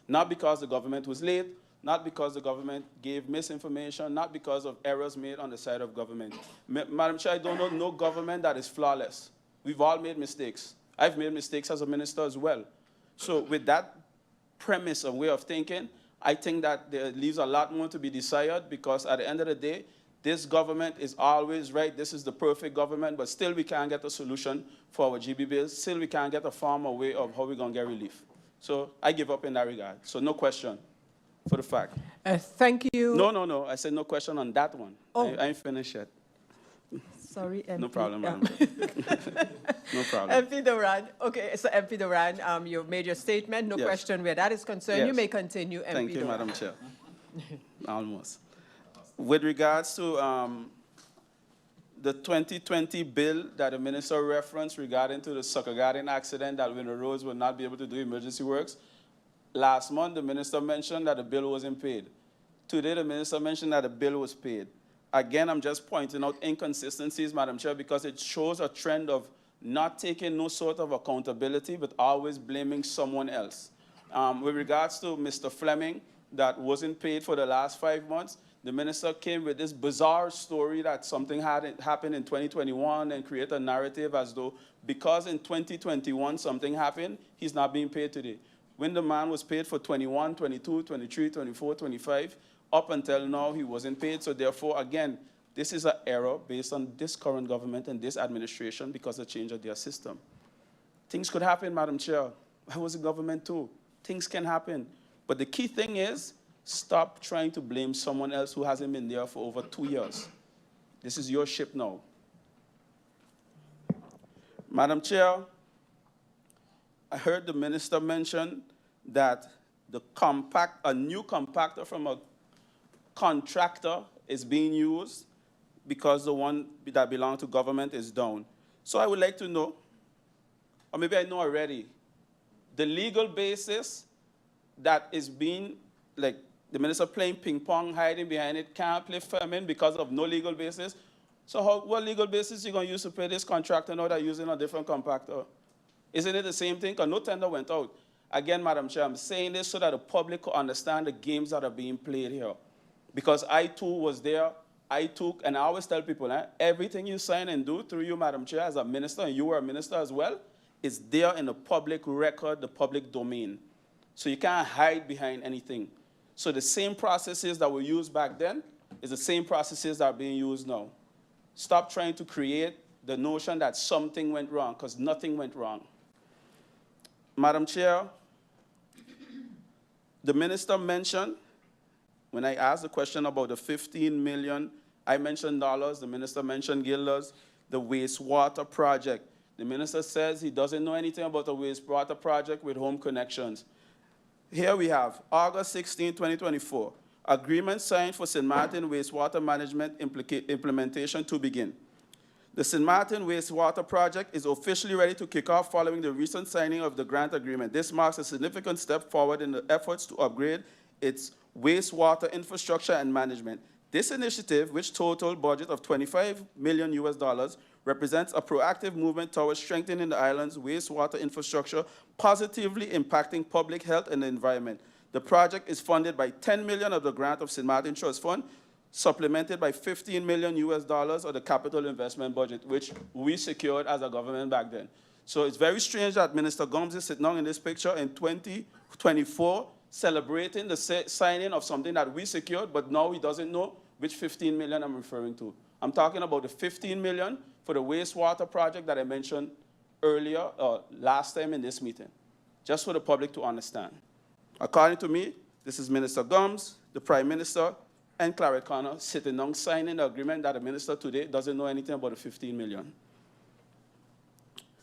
Not because the government was late, not because the government gave misinformation, not because of errors made on the side of government. Madam Chair, I don't know no government that is flawless. We've all made mistakes. I've made mistakes as a minister as well. So with that premise and way of thinking, I think that there leaves a lot more to be desired, because at the end of the day, this government is always right. This is the perfect government, but still we can't get a solution for our GB bills. Still we can't get a formal way of how we're going to get relief. So I give up in that regard. So no question for the fact. Thank you. No. I said no question on that one. Oh. I ain't finished yet. Sorry, MP. No problem, madam. No problem. MP Doran. Okay, so MP Doran, you've made your statement. No Yes. question where that is concerned. Yes. You may continue, MP Thank you, Doran. Madam Chair. Almost. With regards to the 2020 bill that the minister referenced regarding to the soccer garden accident, that when the roads would not be able to do emergency works, last month the minister mentioned that the bill wasn't paid. Today the minister mentioned that the bill was paid. Again, I'm just pointing out inconsistencies, Madam Chair, because it shows a trend of not taking no sort of accountability, but always blaming someone else. With regards to Mr. Fleming, that wasn't paid for the last 5 months, the minister came with this bizarre story that something had happened in 2021 and create a narrative as though because in 2021 something happened, he's not being paid today. When the man was paid for 21, 22, 23, 24, 25, up until now, he wasn't paid. So therefore, again, this is an error based on this current government and this administration because of the change of their system. Things could happen, Madam Chair. I was in government too. Things can happen. But the key thing is, stop trying to blame someone else who hasn't been there for over 2 years. This is your ship now. Madam Chair, I heard the minister mention that a new compactor from a contractor is being used because the one that belongs to government is down. So I would like to know, or maybe I know already, the legal basis that is being, like the minister playing ping pong, hiding behind it, can't play firming because of no legal basis. So what legal basis are you going to use to pay this contractor now that using a different compactor? Isn't it the same thing? Because no tender went out. Again, Madam Chair, I'm saying this so that the public will understand the games that are being played here. Because I, too, was there. I took, and I always tell people, everything you sign and do through you, Madam Chair, as a minister, and you were a minister as well, is there in the public record, the public domain. So you can't hide behind anything. So the same processes that were used back then It's the same processes that are being used now. Stop trying to create the notion that something went wrong, because nothing went wrong. Madam Chair, the minister mentioned, when I asked the question about the 15 million, I mentioned dollars, the minister mentioned guilders, the wastewater project. The minister says he doesn't know anything about the wastewater project with home connections. Here we have August 16, 2024, agreement signed for St. Martin wastewater management implementation to begin. The St. Martin wastewater project is officially ready to kick off following the recent signing of the grant agreement. This marks a significant step forward in the efforts to upgrade its wastewater infrastructure and management. This initiative, which total budget of $25 million represents a proactive movement towards strengthening the island's wastewater infrastructure, positively impacting public health and the environment. The project is funded by $10 million of the grant of St. Martin Trust Fund, supplemented by $15 million of the capital investment budget, which we secured as a government back then. So it's very strange that Minister Gomes is sitting down in this picture in 2024, celebrating the signing of something that we secured, but now he doesn't know which 15 million I'm referring to. I'm talking about the 15 million for the wastewater project that I mentioned earlier, last time in this meeting, just for the public to understand. According to me, this is Minister Gomes, the Prime Minister, and Claret Connor sitting down signing the agreement that the minister today doesn't know anything about the 15 million.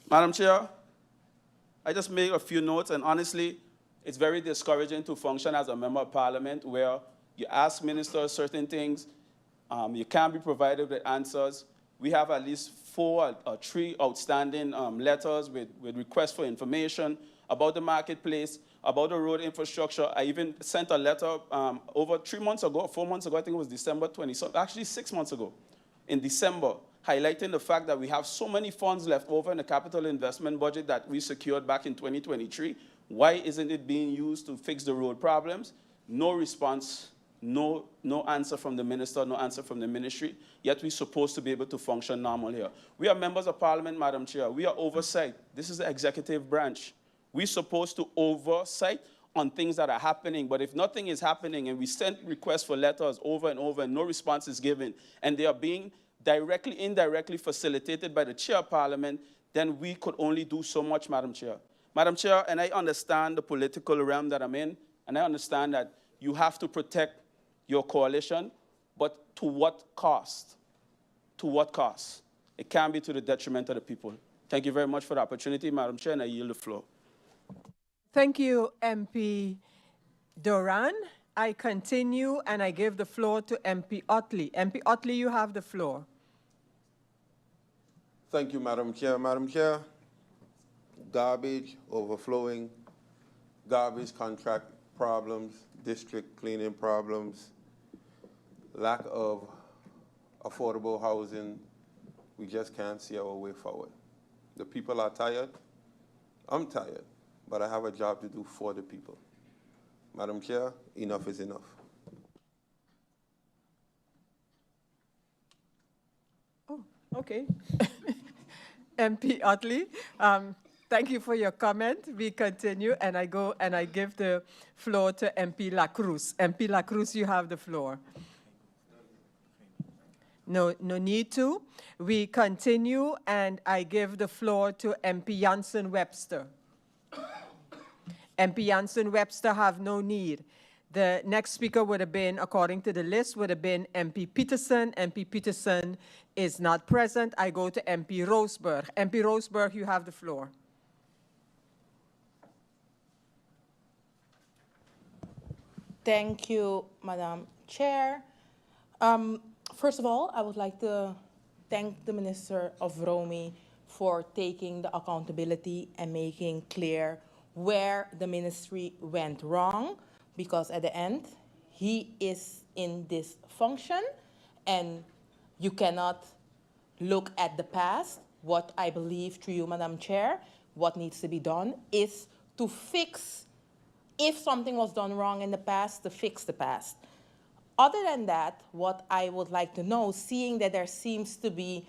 Madam Chair, I just made a few notes, and honestly, it's very discouraging to function as a member of parliament where you ask ministers certain things, you can't be provided with answers. We have at least 4 or 3 outstanding letters with requests for information about the marketplace, about the road infrastructure. I even sent a letter over 3 months ago, 4 months ago, I think it was December 20, actually 6 months ago, in December, highlighting the fact that we have so many funds left over in the capital investment budget that we secured back in 2023. Why isn't it being used to fix the road problems? No response, no answer from the minister, no answer from the ministry, yet we're supposed to be able to function normal here. We are members of parliament, Madam Chair. We are oversight. This is the executive branch. We're supposed to oversight on things that are happening, but if nothing is happening and we send requests for letters over and over and no response is given, and they are being directly, indirectly facilitated by the chair of parliament, then we could only do so much, Madam Chair. Madam Chair, and I understand the political realm that I'm in, and I understand that you have to protect your coalition, but to what cost? To what cost? It can't be to the detriment of the people. Thank you very much for the opportunity, Madam Chair, and I yield the floor. Thank you, MP Doran. I continue, and I give the floor to MP Ottley. MP Ottley, you have the floor. Thank you, Madam Chair. Madam Chair, garbage overflowing, garbage contract problems, district cleaning problems, lack of affordable housing, we just can't see our way forward. The people are tired. I'm tired, but I have a job to do for the people. Madam Chair, enough is enough. Oh, okay. MP Ottley, thank you for your comment. We continue, and I give the floor to MP Lacroes. MP Lacroes, you have the floor. No need to. We continue, and I give the floor to MP Jansen-Webster. MP Jansen-Webster have no need. The next speaker would have been, according to the list, would have been MP Peterson. MP Peterson is not present. I go to MP Roseberg. MP Roseberg, you have the floor. Thank you, Madam Chair. First of all, I would like to thank the Minister of VROMI for taking the accountability and making clear where the ministry went wrong, because at the end, he is in this function, and you cannot look at the past. What I believe, through you, Madam Chair, what needs to be done is to fix, if something was done wrong in the past, to fix the past. Other than that, what I would like to know, seeing that there seems to be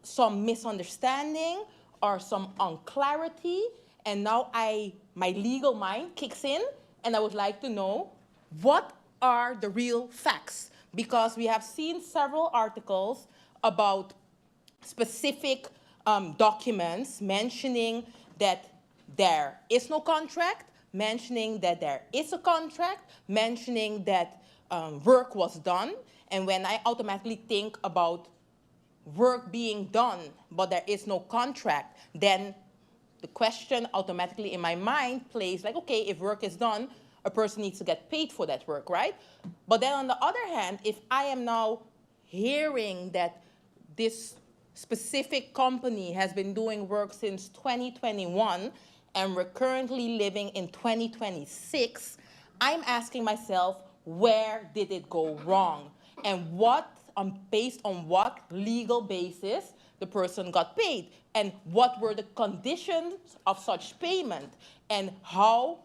some misunderstanding or some unclarity, and now my legal mind kicks in, and I would like to know what are the real facts. because we have seen several articles about specific documents mentioning that there is no contract, mentioning that there is a contract, mentioning that work was done. And when I automatically think about work being done, but there is no contract, then the question automatically in my mind plays like, okay, if work is done, a person needs to get paid for that work, right? But then on the other hand, if I am now hearing that this specific company has been doing work since 2021 and we're currently living in 2026, I'm asking myself, where did it go wrong? And based on what legal basis the person got paid? And what were the conditions of such payment? And how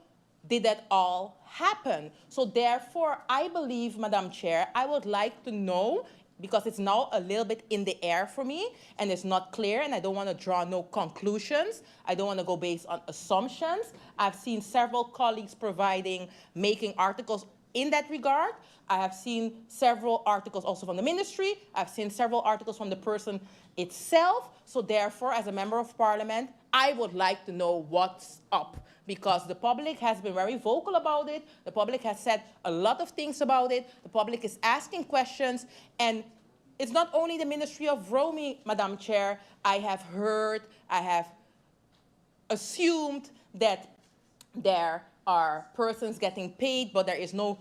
did that all happen? So therefore, I believe, Madam Chair, I would like to know, because it's now a little bit in the air for me, and it's not clear, and I don't want to draw no conclusions. I don't want to go based on assumptions. I've seen several colleagues making articles in that regard. I have seen several articles also from the ministry. I've seen several articles from the person itself. So therefore, as a member of parliament, I would like to know what's up, because the public has been very vocal about it. The public has said a lot of things about it. The public is asking questions. And it's not only the Ministry of VROMI, Madam Chair. I have heard, I have assumed that there are persons getting paid, but there is no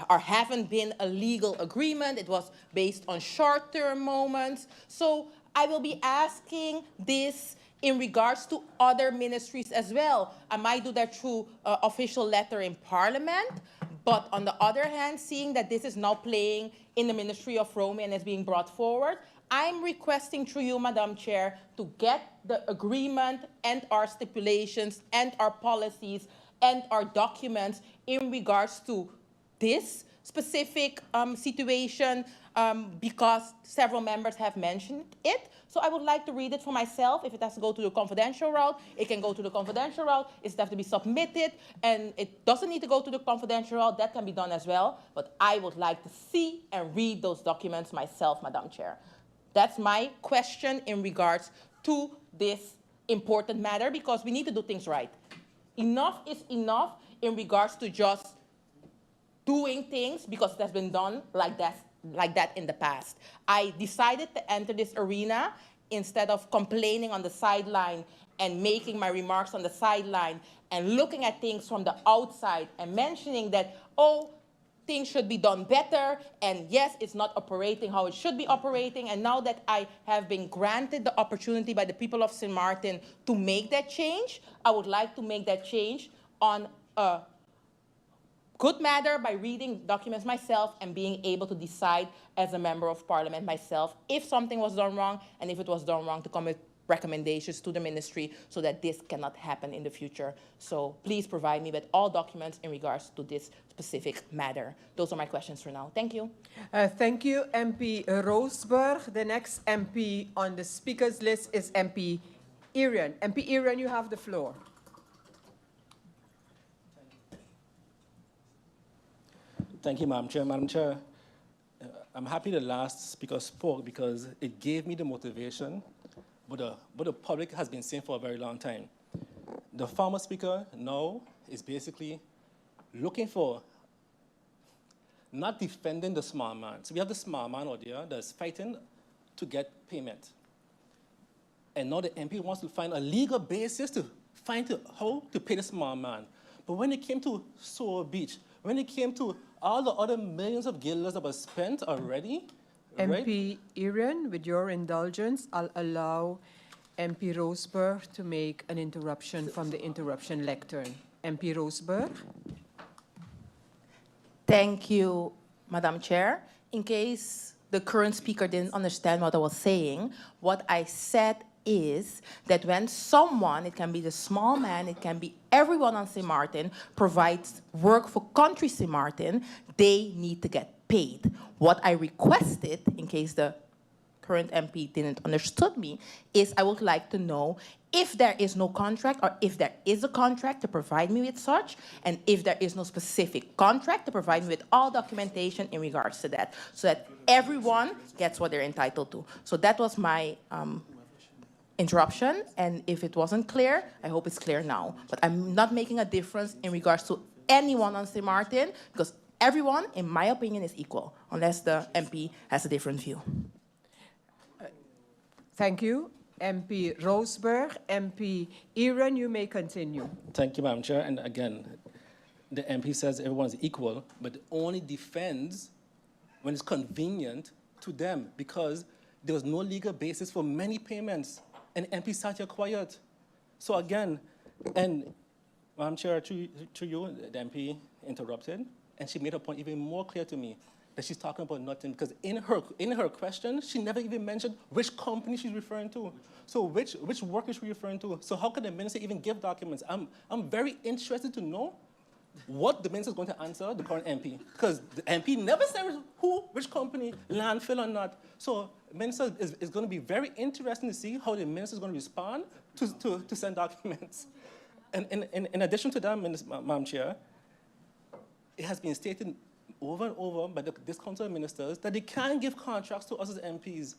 or haven't been a legal agreement. It was based on short-term moments. So I will be asking this in regards to other ministries as well. I might do that through official letter in Parliament, but on the other hand, seeing that this is now playing in the Ministry of VROMI and is being brought forward, I'm requesting through you, Madam Chair, to get the agreement and our stipulations and our policies and our documents in regards to this specific situation, because several members have mentioned it. So I would like to read it for myself. If it has to go to the confidential route, it can go to the confidential route. It has to be submitted, and it doesn't need to go to the confidential route. That can be done as well. But I would like to see and read those documents myself, Madam Chair. That's my question in regards to this important matter, because we need to do things right. Enough is enough in regards to just doing things because it has been done like that in the past. I decided to enter this arena instead of complaining on the sideline and making my remarks on the sideline and looking at things from the outside and mentioning that, oh, things should be done better, and yes, it's not operating how it should be operating. And now that I have been granted the opportunity by the people of St. Martin to make that change, I would like to make that change on a good matter by reading documents myself and being able to decide as a member of parliament myself if something was done wrong, and if it was done wrong, to come with recommendations to the ministry so that this cannot happen in the future. So please provide me with all documents in regards to this specific matter. Those are my questions for now. Thank you. Thank you, MP Roseberg. The next MP on the speakers list is MP Irion. MP Irion, you have the floor. Thank you, Madam Chair. Madam Chair, I'm happy the last speaker spoke because it gave me the motivation, but the public has been saying for a very long time. The former speaker now is basically looking for, not defending the small man. So we have the small man out there that's fighting to get payment. And now the MP wants to find a legal basis to find how to pay the small man. But when it came to Soul Beach, when it came to all the other millions of guilders that were spent already, MP Irion, with your indulgence, I'll allow MP Roseberg to make an interruption from the interruption lectern. MP Roseberg. Thank you, Madam Chair. In case the current speaker didn't understand what I was saying, what I said is that when someone, it can be the small man, it can be everyone on St. Martin, provides work for country St. Martin, they need to get paid. What I requested, in case the current MP didn't understood me, is I would like to know if there is no contract or if there is a contract to provide me with such, and if there is no specific contract to provide me with all documentation in regards to that, so that everyone gets what they're entitled to. So that was my interruption, and if it wasn't clear, I hope it's clear now. But I'm not making a difference in regards to anyone on St. Martin, because everyone, in my opinion, is equal, unless the MP has a different view. Thank you. MP Roseberg, MP Irion, you may continue. Thank you, Madam Chair. And again, the MP says everyone is equal, but only defends when it's convenient to them, because there was no legal basis for many payments, and MP sat here quiet. So again, and Madam Chair, to you, the MP interrupted, and she made her point even more clear to me, that she's talking about nothing, because in her question, she never even mentioned which company she's referring to. So which work is she referring to? So how can the minister even give documents? I'm very interested to know what the minister is going to answer the current MP, because the MP never said which company, landfill or not. So the minister is going to be very interesting to see how the minister is going to respond to send documents. And in addition to that, Madam Chair, it has been stated over and over by this Council of Ministers that they can't give contracts to us as MPs.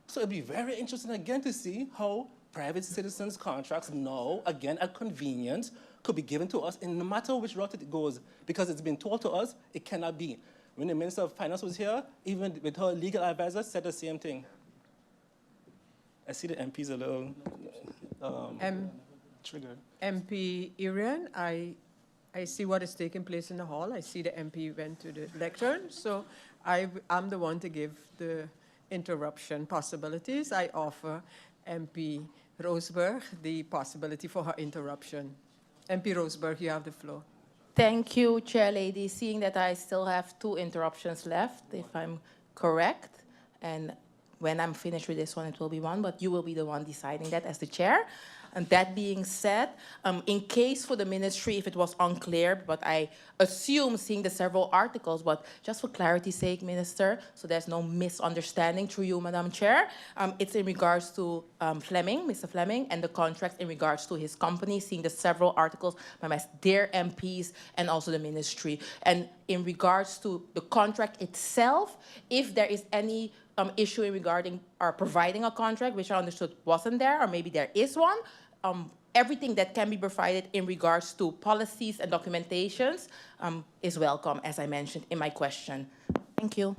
So it'd be very interesting again to see how private citizens' contracts now, again at convenience, could be given to us in no matter which route it goes, because it's been told to us it cannot be. When the Minister of Finance was here, even with her legal advisor, said the same thing. I see the MPs a little triggered. MP Irion, I see what is taking place in the hall. I see the MP went to the lectern, so I'm the one to give the interruption possibilities. I offer MP Roseberg the possibility for her interruption. MP Roseberg, you have the floor. Thank you, Chair Lady. Seeing that I still have 2 interruptions left, if I'm correct, and when I'm finished with this one, it will be 1, but you will be the one deciding that as the chair. And that being said, in case for the ministry, if it was unclear, but I assume seeing the several articles, but just for clarity's sake, Minister, so there's no misunderstanding through you, Madam Chair, it's in regards to Fleming, Mr. Fleming, and the contract in regards to his company, seeing the several articles by my dear MPs and also the ministry. And in regards to the contract itself, if there is any issue regarding or providing a contract, which I understood wasn't there, or maybe there is one, everything that can be provided in regards to policies and documentations is welcome, as I mentioned in my question. Thank you.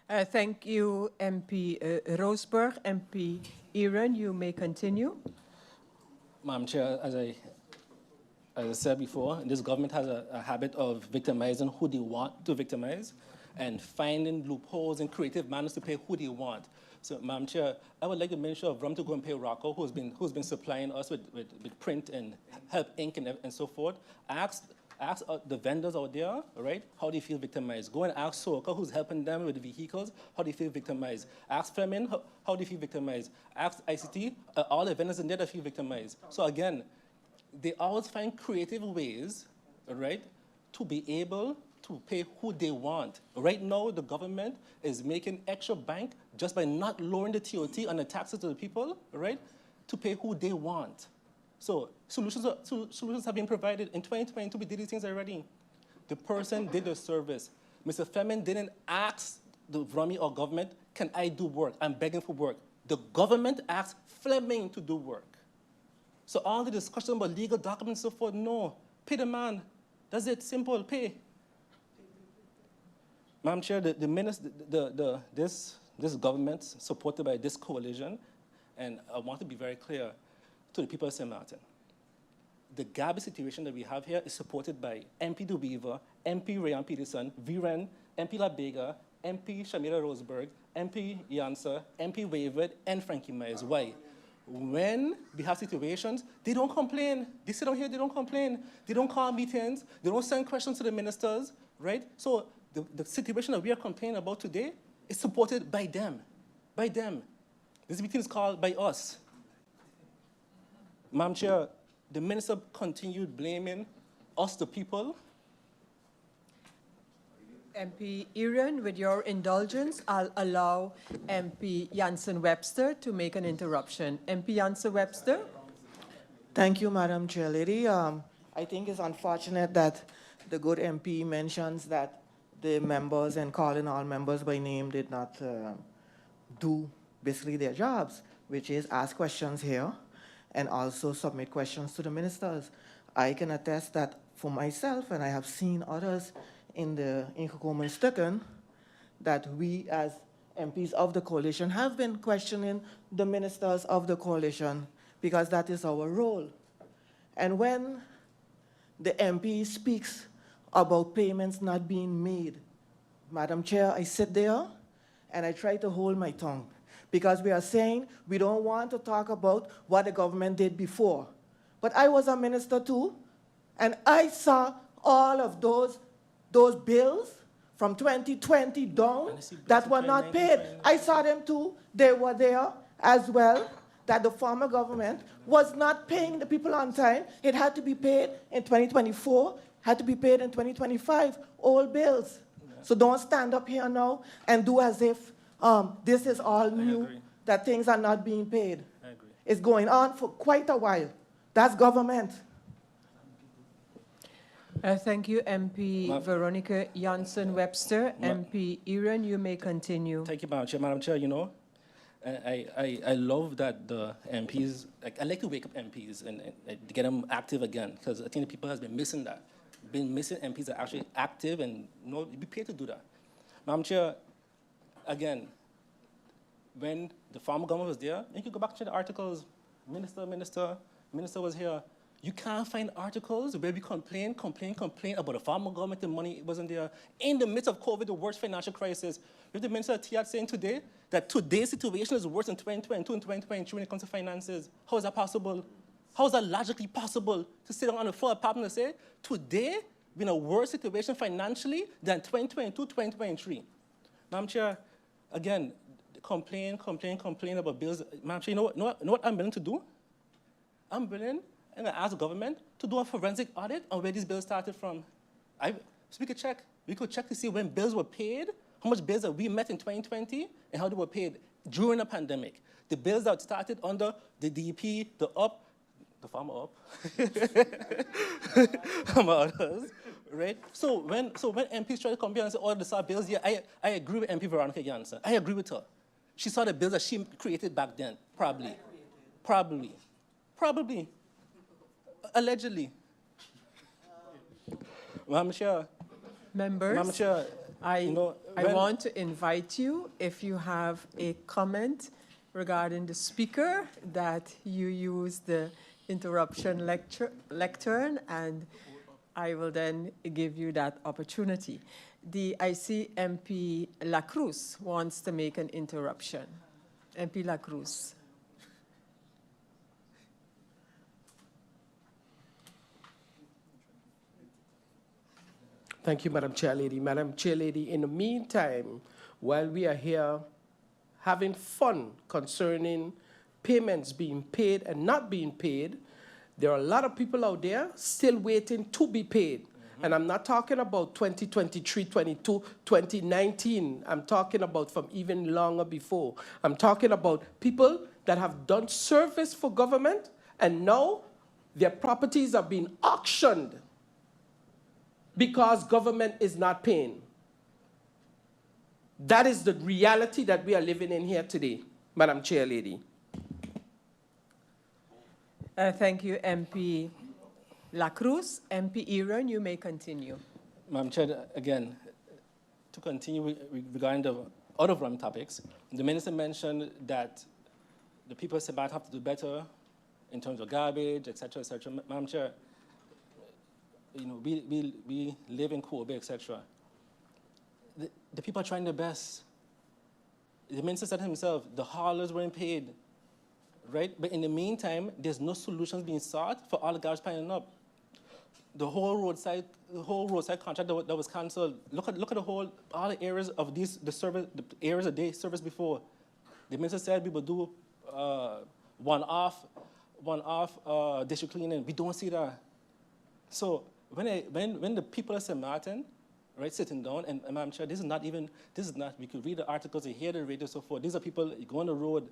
Thank you, MP Roseberg. MP Irion, you may continue. Madam Chair, as I said before, this government has a habit of victimizing who they want to victimize and finding loopholes and creative manners to pay who they want. So, Madam Chair, I would like the Minister of VROMI to go and pay Rocco, who's been supplying us with print and help ink and so forth. Ask the vendors out there, right, how they feel victimized. Go and ask Soka, who's helping them with the vehicles, how they feel victimized. Ask Fleming, how they feel victimized. Ask ICT, all the vendors in there that feel victimized. So again, they always find creative ways, right, to be able to pay who they want. Right now, the government is making extra bank just by not lowering the TOT and the taxes to the people, right, to pay who they want. So solutions have been provided. In 2022, we did these things already. The person did the service. Mr. Fleming didn't ask the VROMI or government, can I do work? I'm begging for work. The government asked Fleming to do work. So all the discussion about legal documents and so forth, no. Pay the man. That's it, simple, pay. Madam Chair, this government, supported by this coalition, and I want to be very clear to the people of St. Martin, the garbage situation that we have here is supported by MP De Wever, MP Rayan Peterson, VREN, MP La Bega, MP Shamira Roseberg, MP Jansa, MP Wavered, and Frankie Myers. Why? When we have situations, they don't complain. They sit down here, they don't complain. They don't call meetings. They don't send questions to the ministers, right? So the situation that we are complaining about today is supported by them, by them. This meeting is called by us. Madam Chair, the minister continued blaming us, the people. MP Irion, with your indulgence, I'll allow MP Jansen-Webster to make an interruption. MP Jansen-Webster. Thank you, Madam Chairlady. I think it's unfortunate that the good MP mentions that the members and calling all members by name did not do basically their jobs, which is ask questions here and also submit questions to the ministers. I can attest that for myself, and I have seen others in the ingekomen stukken, that we as MPs of the coalition have been questioning the ministers of the coalition because that is our role. And when the MP speaks about payments not being made, Madam Chair, I sit there and I try to hold my tongue because we are saying we don't want to talk about what the government did before. But I was a minister too, and I saw all of those bills from 2020 down that were not paid. I saw them too. They were there as well, that the former government was not paying the people on time. It had to be paid in 2024, had to be paid in 2025, all bills. So don't stand up here now and do as if this is all new, that things are not being paid. I agree. It's going on for quite a while. That's government. Thank you, MP Veronica Jansen-Webster. MP Irion, you may continue. Thank you, Madam Chair. Madam Chair, you know, I love that the MPs, I like to wake up MPs and get them active again, because I think the people has been missing that. Been missing MPs that are actually active and be paid to do that. Madam Chair, again, when the former government was there, you can go back to the articles. Minister was here. You can't find articles where we complain about the former government, the money wasn't there. In the midst of COVID, the worst financial crisis, with the Minister of TR saying today that today's situation is worse than 2022 and 2023 when it comes to finances. How is that possible? How is that logically possible to sit on the floor of Parliament and say, today, we're in a worse situation financially than 2022, 2023? Madam Chair, again, complain about bills. Madam Chair, you know what I'm willing to do? I'm willing and I ask the government to do a forensic audit on where these bills started from. So we could check. We could check to see when bills were paid, how much bills that we met in 2020, and how they were paid during the pandemic. The bills that started under the DP, the farmer up, others, right? So when MPs try to come here and say, oh, the saw bills here, I agree with MP Veronica Jansen. I agree with her. She saw the bills that she created back then, probably. Allegedly. Madam Chair. Members, Madam Chair, I want to invite you, if you have a comment regarding the speaker, that you use the interruption lectern, and I will then give you that opportunity. I see MP Lacroes wants to make an interruption. MP Lacroes. Thank you, Madam Chairlady. Madam Chairlady, in the meantime, while we are here having fun concerning payments being paid and not being paid, there are a lot of people out there still waiting to be paid. And I'm not talking about 2023, 22, 2019. I'm talking about from even longer before. I'm talking about people that have done service for government and now their properties are being auctioned because government is not paying. That is the reality that we are living in here today, Madam Chairlady. Thank you, MP Lacroes. MP Irion, you may continue. Madam Chair, again, to continue regarding the other VROMI topics, the Minister mentioned that the people of Sabat have to do better in terms of garbage, et cetera, et cetera. Madam Chair, you know, we live in Kobe, et cetera. The people are trying their best. The Minister said himself, the haulers weren't paid, right? But in the meantime, there's no solutions being sought for all the garbage piling up. The whole roadside contract that was canceled. Look at all the areas of the areas that they serviced before. The Minister said we would do one-off district cleaning. We don't see that. So when the people of St. Martin, right, sitting down, and Madam Chair, this is not, we could read the articles and hear the radio and so forth. These are people go on the road.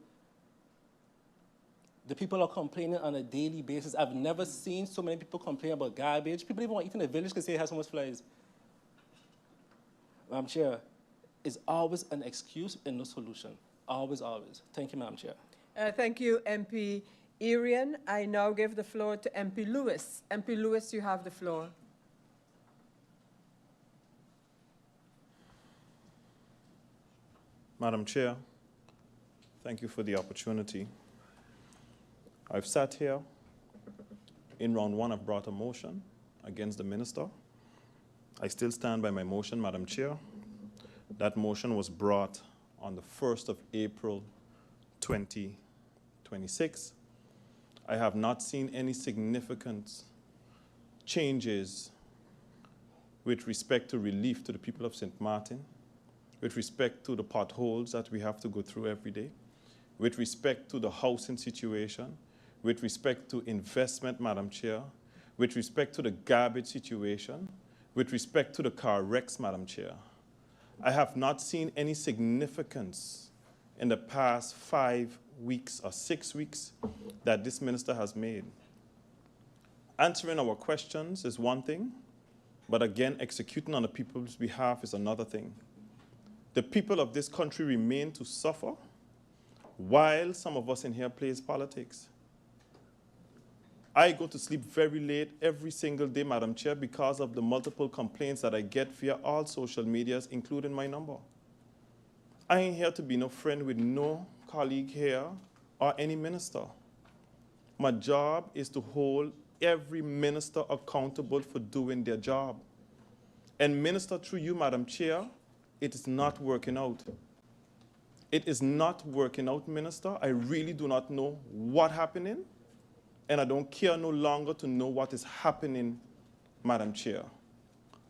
The people are complaining on a daily basis. I've never seen so many people complain about garbage. People even want to eat in the village because they have so much flies. Madam Chair, it's always an excuse and no solution. Always, always. Thank you, Madam Chair. Thank you, MP Irion. I now give the floor to MP Lewis. MP Lewis, you have the floor. Madam Chair, thank you for the opportunity. I've sat here. In round one, I've brought a motion against the minister. I still stand by my motion, Madam Chair. That motion was brought on the 1st of April, 2026. I have not seen any significant changes with respect to relief to the people of St. Martin, with respect to the potholes that we have to go through every day, with respect to the housing situation, with respect to investment, Madam Chair, with respect to the garbage situation, with respect to the car wrecks, Madam Chair. I have not seen any significance in the past 5 weeks or 6 weeks that this minister has made. Answering our questions is one thing, but again, executing on the people's behalf is another thing. The people of this country remain to suffer while some of us in here plays politics. I go to sleep very late every single day, Madam Chair, because of the multiple complaints that I get via all social medias, including my number. I ain't here to be no friend with no colleague here or any minister. My job is to hold every minister accountable for doing their job. And minister, through you, Madam Chair, it is not working out. It is not working out, minister. I really do not know what's happening. And I don't care no longer to know what is happening, Madam Chair.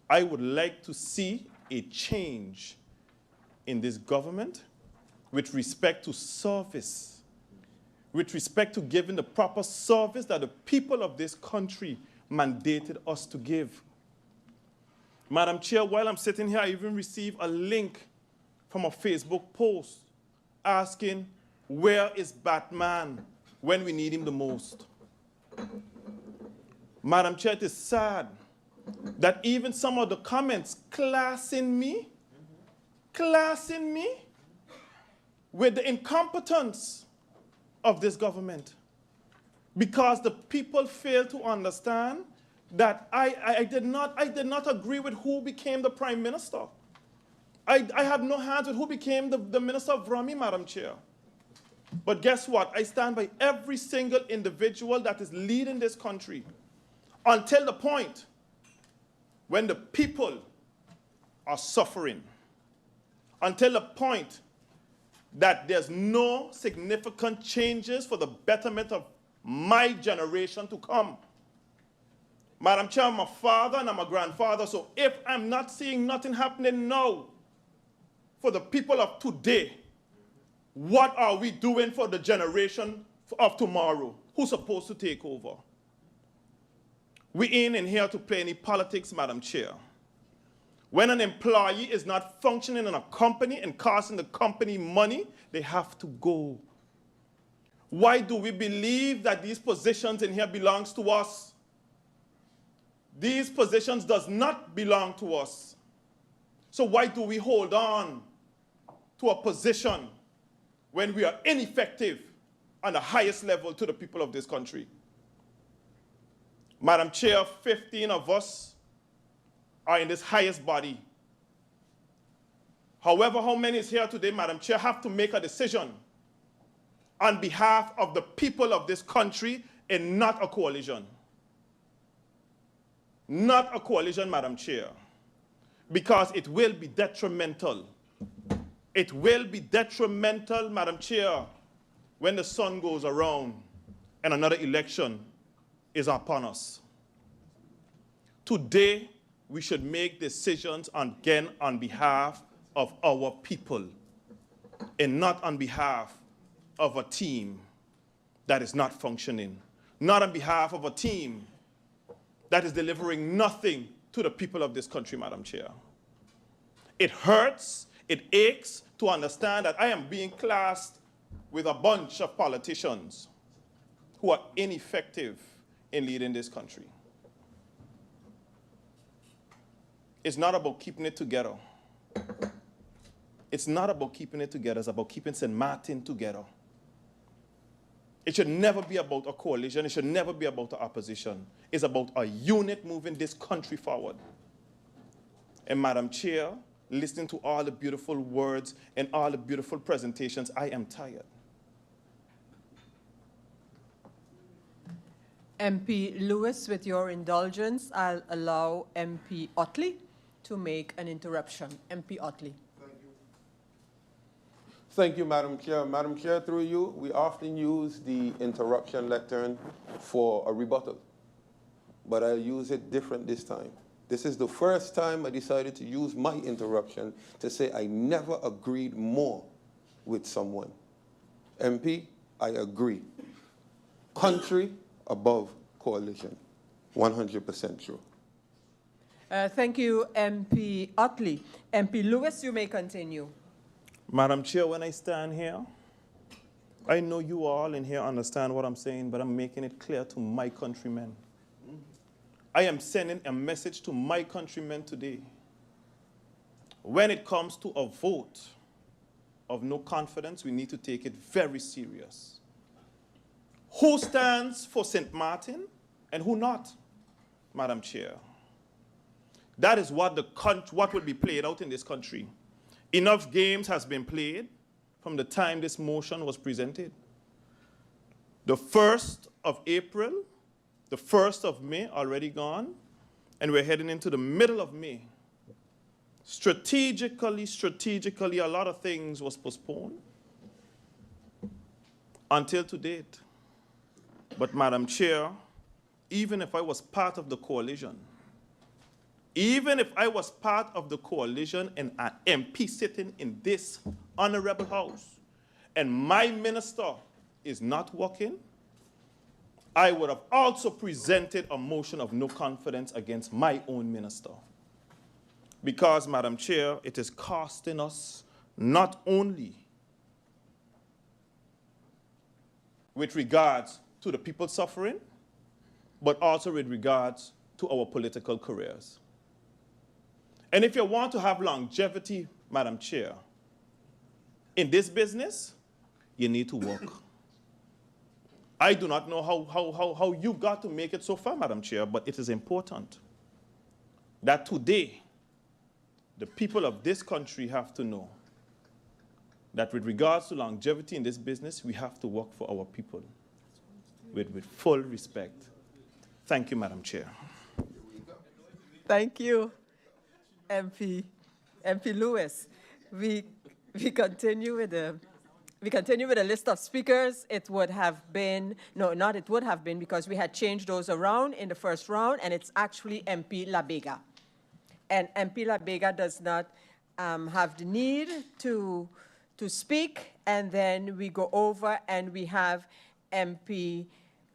I would like to see a change in this government with respect to service, with respect to giving the proper service that the people of this country mandated us to give. Madam Chair, while I'm sitting here, I even received a link from a Facebook post asking, where is Batman when we need him the most? Madam Chair, it is sad that even some of the comments classing me with the incompetence of this government, because the people fail to understand that I did not agree with who became the Prime Minister. I have no hands with who became the Minister of VROMI, Madam Chair. But guess what? I stand by every single individual that is leading this country until the point when the people are suffering, until the point that there's no significant changes for the betterment of my generation to come. Madam Chair, I'm a father and I'm a grandfather, so if I'm not seeing nothing happening now for the people of today, what are we doing for the generation of tomorrow? Who's supposed to take over? We ain't in here to play any politics, Madam Chair. When an employee is not functioning in a company and costing the company money, they have to go. Why do we believe that these positions in here belongs to us? These positions does not belong to us. So why do we hold on to a position when we are ineffective on the highest level to the people of this country? Madam Chair, 15 of us are in this highest body. However, how many is here today, Madam Chair, have to make a decision on behalf of the people of this country and not a coalition. Not a coalition, Madam Chair, because it will be detrimental. It will be detrimental, Madam Chair, when the sun goes around and another election is upon us. Today, we should make decisions again on behalf of our people and not on behalf of a team that is not functioning, not on behalf of a team that is delivering nothing to the people of this country, Madam Chair. It hurts, it aches to understand that I am being classed with a bunch of politicians who are ineffective in leading this country. It's not about keeping it together. It's not about keeping it together. It's about keeping St. Martin together. It should never be about a coalition. It should never be about the opposition. It's about a unit moving this country forward. And Madam Chair, listening to all the beautiful words and all the beautiful presentations, I am tired. MP Lewis, with your indulgence, I'll allow MP Ottley to make an interruption. MP Ottley. Thank you, Madam Chair. Madam Chair, through you, we often use the interruption lectern for a rebuttal, but I'll use it different this time. This is the first time I decided to use my interruption to say I never agreed more with someone. MP, I agree. Country above coalition. 100% true. Thank you, MP Ottley. MP Lewis, you may continue. Madam Chair, when I stand here, I know you all in here understand what I'm saying, but I'm making it clear to my countrymen. I am sending a message to my countrymen today. When it comes to a vote of no confidence, we need to take it very serious. Who stands for St. Martin and who not, Madam Chair? That is what will be played out in this country. Enough games has been played from the time this motion was presented. The 1st of April, the 1st of May already gone, and we're heading into the middle of May. Strategically, a lot of things was postponed until to date. But Madam Chair, even if I was part of the coalition, and an MP sitting in this honorable house, and my minister is not working, I would have also presented a motion of no confidence against my own minister. Because, Madam Chair, it is costing us not only with regards to the people suffering, but also with regards to our political careers. And if you want to have longevity, Madam Chair, in this business, you need to work. I do not know how you got to make it so far, Madam Chair, but it is important that today, the people of this country have to know that with regards to longevity in this business, we have to work for our people with full respect. Thank you, Madam Chair. Thank you, MP Lewis. We continue with the list of speakers. It would have been, no, not it would have been, because we had changed those around in the first round, and it's actually MP Labega. And MP Labega does not have the need to speak, and then we go over and we have MP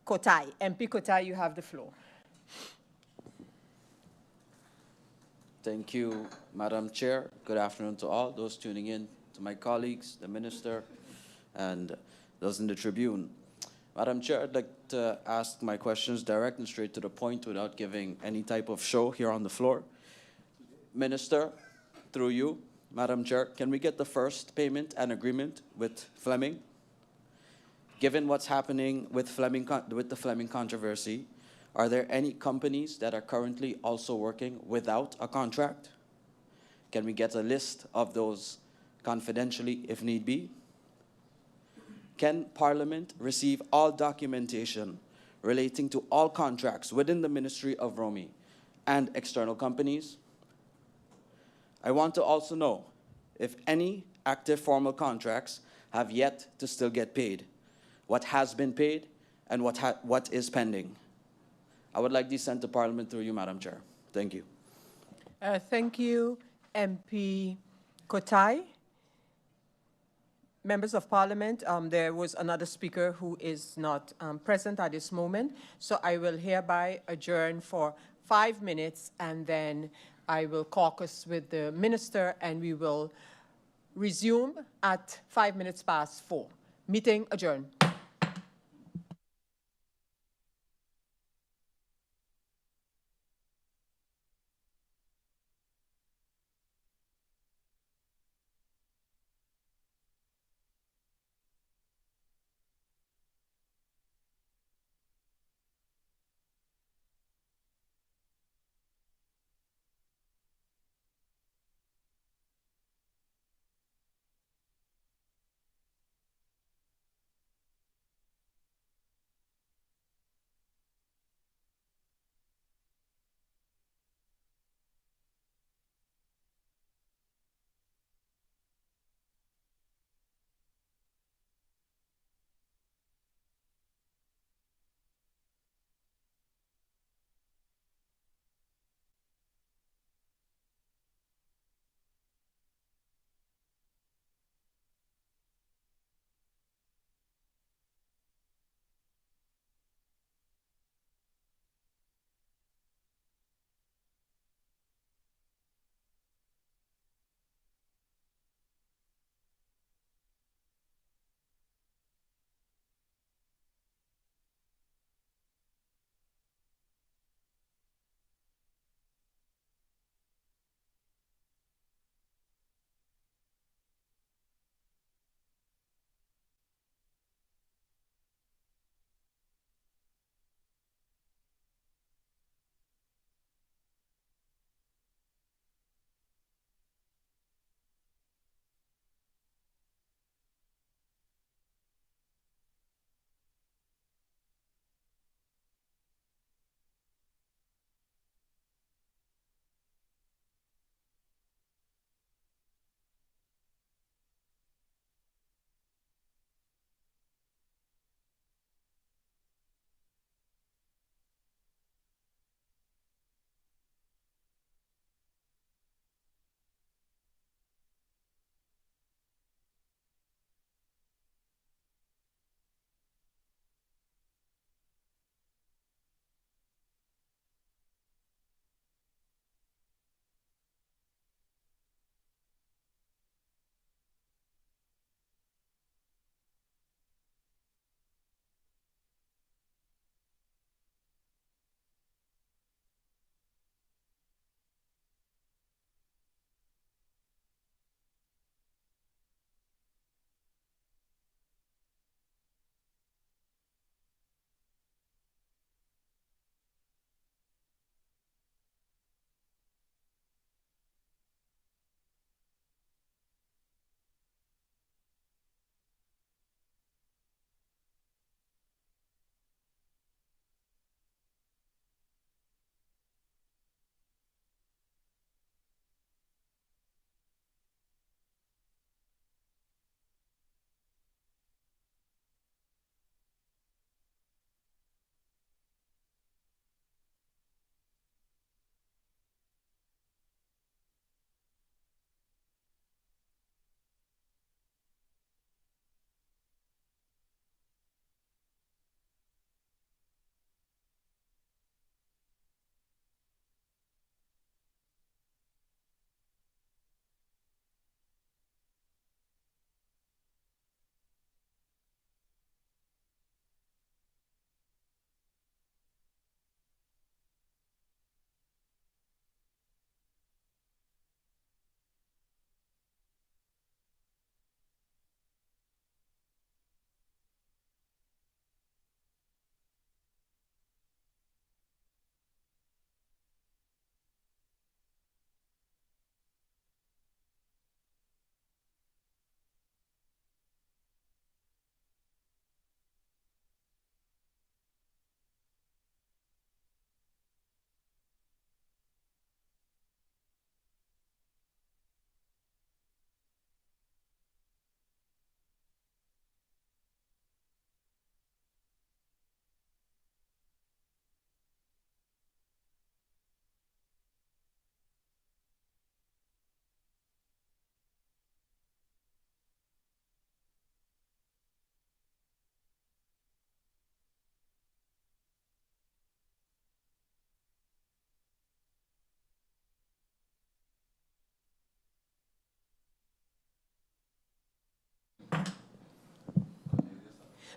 Kotai. MP Kotai, you have the floor. Thank you, Madam Chair. Good afternoon to all those tuning in, to my colleagues, the Minister, and those in the Tribune. Madam Chair, I'd like to ask my questions direct and straight to the point without giving any type of show here on the floor. Minister, through you, Madam Chair, can we get the first payment and agreement with Fleming? Given what's happening with the Fleming controversy, are there any companies that are currently also working without a contract? Can we get a list of those confidentially if need be? Can Parliament receive all documentation relating to all contracts within the Ministry of VROMI and external companies? I want to also know if any active formal contracts have yet to still get paid, what has been paid, and what is pending. I would like these sent to Parliament through you, Madam Chair. Thank you. Thank you, MP Kotai. Members of Parliament, there was another speaker who is not present at this moment, so I will hereby adjourn for 5 minutes, and then I will caucus with the minister, and we will resume at 4:05. Meeting adjourned.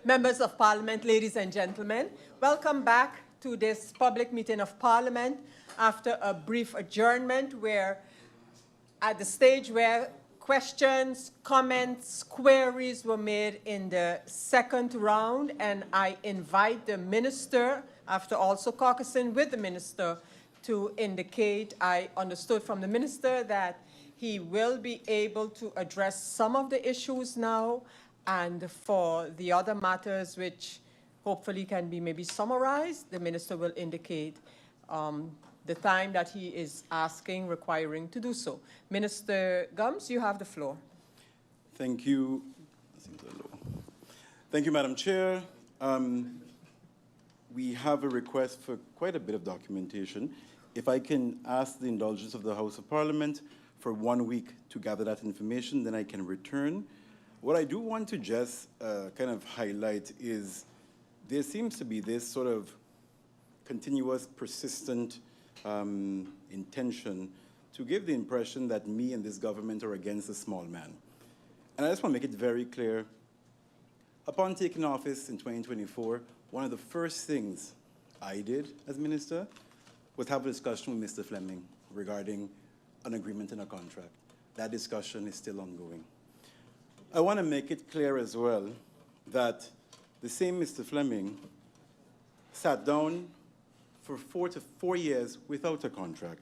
Members of Parliament, ladies and gentlemen, welcome back to this public meeting of Parliament after a brief adjournment where at the stage where questions, comments, queries were made in the second round, and I invite the Minister, after also caucusing with the Minister, to indicate, I understood from the Minister that he will be able to address some of the issues now, and for the other matters which hopefully can be maybe summarized, the Minister will indicate the time that he is asking, requiring to do so. Minister Gums, you have the floor. Thank you. Thank you, Madam Chair. We have a request for quite a bit of documentation. If I can ask the indulgence of the House of Parliament for 1 week to gather that information, then I can return. What I do want to just kind of highlight is there seems to be this sort of continuous, persistent intention to give the impression that me and this government are against the small man. And I just want to make it very clear. Upon taking office in 2024, one of the first things I did as minister was have a discussion with Mr. Fleming regarding an agreement and a contract. That discussion is still ongoing. I want to make it clear as well that the same Mr. Fleming sat down for 4 years without a contract.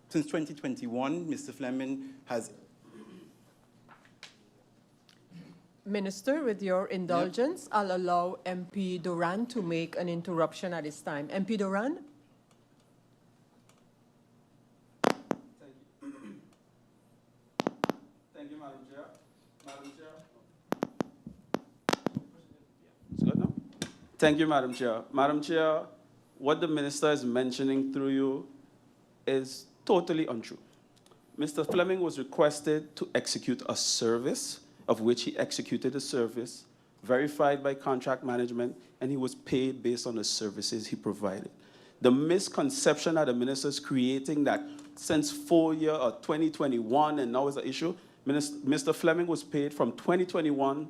Since 2021, Mr. Fleming has... Minister, with your indulgence, I'll allow MP Doran to make an interruption at this time. MP Doran? Thank you, Madam Chair. Madam Chair. It's good now? Thank you, Madam Chair. Madam Chair, what the Minister is mentioning through you is totally untrue. Mr. Fleming was requested to execute a service, of which he executed a service, verified by contract management, and he was paid based on the services he provided. The misconception that the Minister is creating that since 2021 and now is an issue, Mr. Fleming was paid from 2021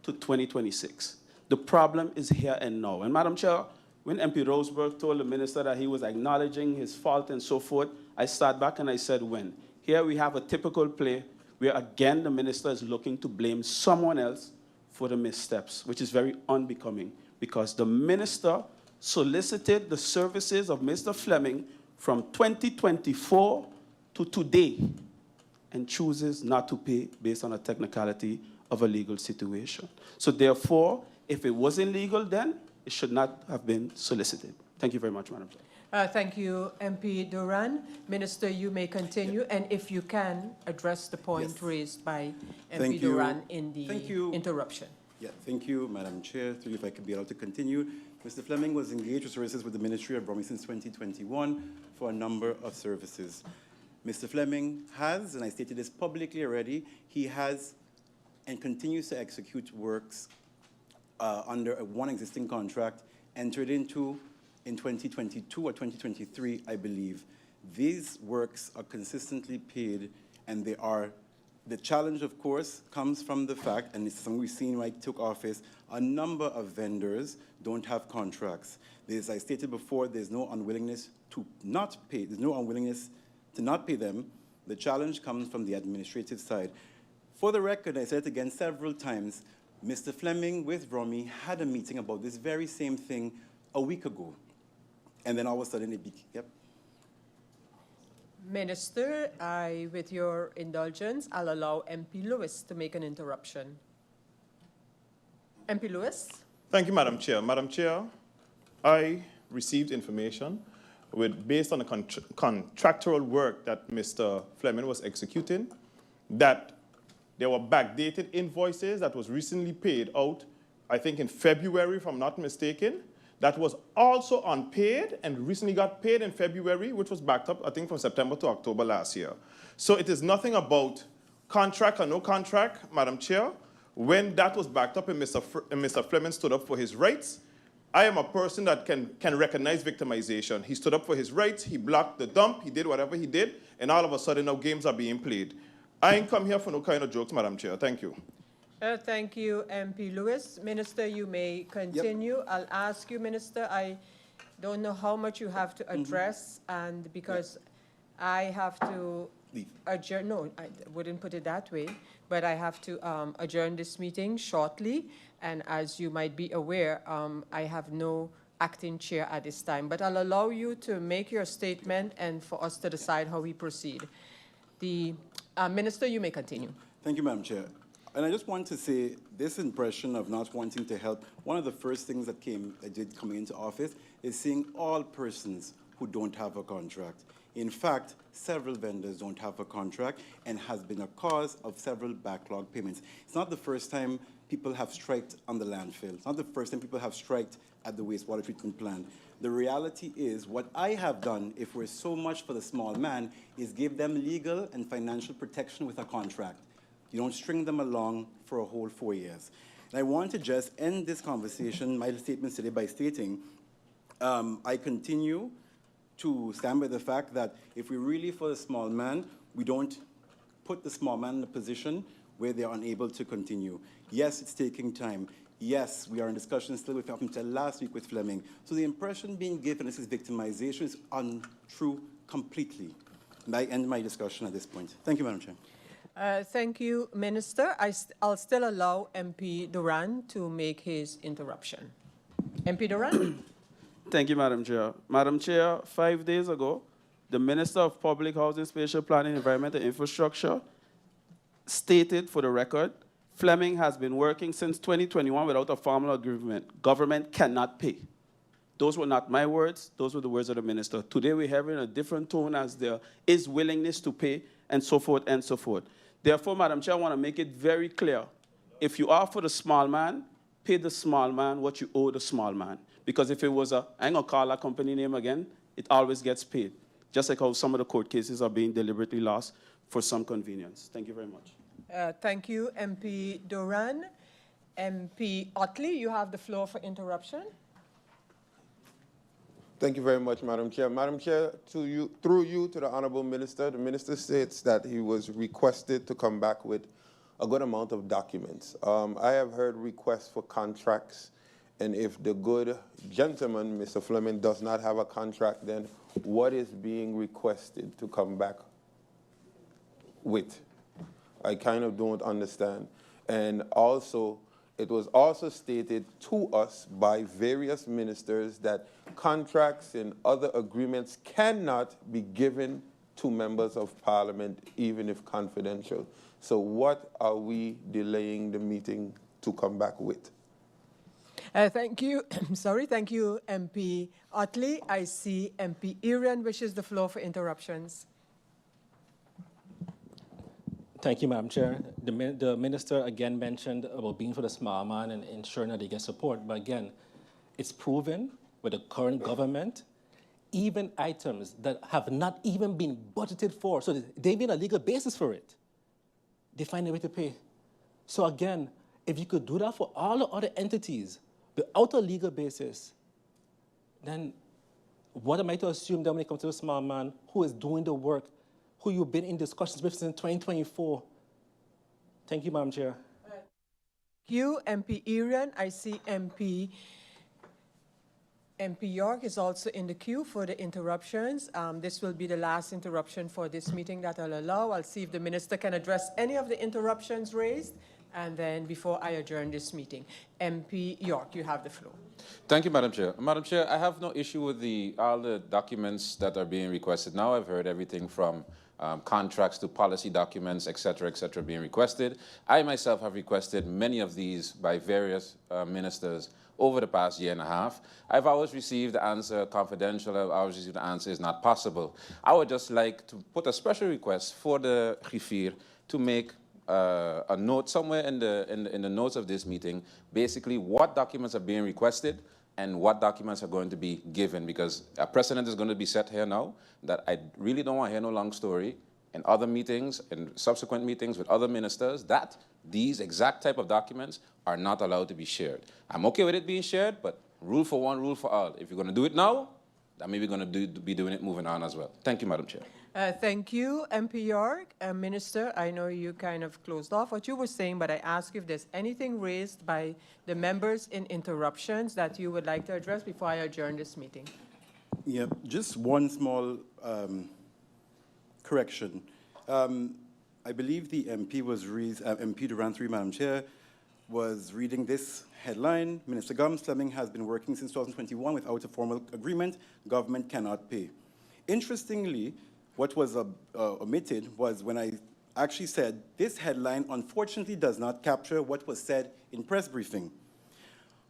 to 2026. The problem is here and now. And Madam Chair, when MP Roseberg told the Minister that he was acknowledging his fault and so forth, I sat back and I said, when? Here we have a typical play where again the Minister is looking to blame someone else for the missteps, which is very unbecoming because the Minister solicited the services of Mr. Fleming from 2024 to today and chooses not to pay based on a technicality of a legal situation. So therefore, if it wasn't legal then, it should not have been solicited. Thank you very much, Madam Chair. Thank you, MP Doran. Minister, you may continue, and if you can, address the point raised by MP Doran in the interruption. Yeah, thank you, Madam Chair. Through you, if I could be allowed to continue. Mr. Fleming was engaged with services with the Ministry of VROMI since 2021 for a number of services. Mr. Fleming has, and I stated this publicly already, he has and continues to execute works under one existing contract entered into in 2022 or 2023, I believe. These works are consistently paid, and they are, the challenge, of course, comes from the fact, and it's something we've seen when I took office, a number of vendors don't have contracts. As I stated before, there's no unwillingness to not pay, there's no unwillingness to not pay them. The challenge comes from the administrative side. For the record, I said it again several times, Mr. Fleming with VROMI had a meeting about this very same thing a week ago. And then all of a sudden it became, yep. Minister, with your indulgence, I'll allow MP Lewis to make an interruption. MP Lewis? Thank you, Madam Chair. Madam Chair, I received information based on the contractual work that Mr. Fleming was executing, that there were backdated invoices that was recently paid out, I think in February, if I'm not mistaken, that was also unpaid and recently got paid in February, which was backed up, I think, from September to October last year. So it is nothing about contract or no contract, Madam Chair. When that was backed up and Mr. Fleming stood up for his rights, I am a person that can recognize victimization. He stood up for his rights, he blocked the dump, he did whatever he did, and all of a sudden now games are being played. I ain't come here for no kind of jokes, Madam Chair. Thank you. Thank you, MP Lewis. Minister, you may continue. I'll ask you, Minister, I don't know how much you have to address, and because I have to adjourn, no, I wouldn't put it that way, but I have to adjourn this meeting shortly, and as you might be aware, I have no acting chair at this time, but I'll allow you to make your statement and for us to decide how we proceed. The Minister, you may continue. Thank you, Madam Chair. And I just want to say this impression of not wanting to help, one of the first things that I did coming into office is seeing all persons who don't have a contract. In fact, several vendors don't have a contract and has been a cause of several backlog payments. It's not the first time people have striked on the landfill. It's not the first time people have striked at the wastewater treatment plant. The reality is what I have done, if we're so much for the small man, is give them legal and financial protection with a contract. You don't string them along for a whole 4 years. And I want to just end this conversation, my statements today, by stating I continue to stand by the fact that if we're really for the small man, we don't put the small man in a position where they're unable to continue. Yes, it's taking time. Yes, we are in discussion still with up until last week with Fleming. So the impression being given is victimization is untrue completely. And I end my discussion at this point. Thank you, Madam Chair. Thank you, Minister. I'll still allow MP Doran to make his interruption. MP Doran. Thank you, Madam Chair. Madam Chair, 5 days ago, the Minister of Public Housing, Spatial Planning, Environment and Infrastructure stated, for the record, Fleming has been working since 2021 without a formal agreement. Government cannot pay. Those were not my words. Those were the words of the minister. Today we're having a different tone as there is willingness to pay and so forth and so forth. Therefore, Madam Chair, I want to make it very clear. If you are for the small man, pay the small man what you owe the small man. Because if it was I ain't going to call that company name again, it always gets paid. Just like how some of the court cases are being deliberately lost for some convenience. Thank you very much. Thank you, MP Doran. MP Ottley, you have the floor for interruption. Thank you very much, Madam Chair. Madam Chair, through you to the Honorable Minister, the Minister states that he was requested to come back with a good amount of documents. I have heard requests for contracts, and if the good gentleman, Mr. Fleming, does not have a contract, then what is being requested to come back with? I kind of don't understand. And also, it was also stated to us by various ministers that contracts and other agreements cannot be given to members of parliament, even if confidential. So what are we delaying the meeting to come back with? Thank you. Thank you, MP Ottley. I see MP Irion wishes the floor for interruptions. Thank you, Madam Chair. The minister again mentioned about being for the small man and ensuring that they get support. But again, it's proven with the current government, even items that have not even been budgeted for, so they've been a legal basis for it, they find a way to pay. So again, if you could do that for all the other entities without a legal basis, then what am I to assume that when it comes to a small man who is doing the work, who you've been in discussions with since 2024? Thank you, Madam Chair. Thank you, MP Irion. I see MP York is also in the queue for the interruptions. This will be the last interruption for this meeting that I'll allow. I'll see if the minister can address any of the interruptions raised, and then before I adjourn this meeting. MP York, you have the floor. Thank you, Madam Chair. Madam Chair, I have no issue with all the documents that are being requested. Now I've heard everything from contracts to policy documents, et cetera, being requested. I myself have requested many of these by various ministers over the past year and a half. I've always received the answer confidential. I've always received the answer is not possible. I would just like to put a special request for the griffier to make a note somewhere in the notes of this meeting, basically what documents are being requested and what documents are going to be given, because a precedent is going to be set here now that I really don't want to hear no long story in other meetings and subsequent meetings with other ministers that these exact type of documents are not allowed to be shared. I'm okay with it being shared, but rule for one, rule for all. If you're going to do it now, I mean, we're going to be doing it moving on as well. Thank you, Madam Chair. Thank you, MP York. Minister, I know you kind of closed off what you were saying, but I ask if there's anything raised by the members in interruptions that you would like to address before I adjourn this meeting. Yeah, just one small correction. I believe the MP MP Doran 3, Madam Chair, was reading this headline: Minister Gums Fleming has been working since 2021 without a formal agreement. Government cannot pay. Interestingly, what was omitted was when I actually said this headline unfortunately does not capture what was said in press briefing.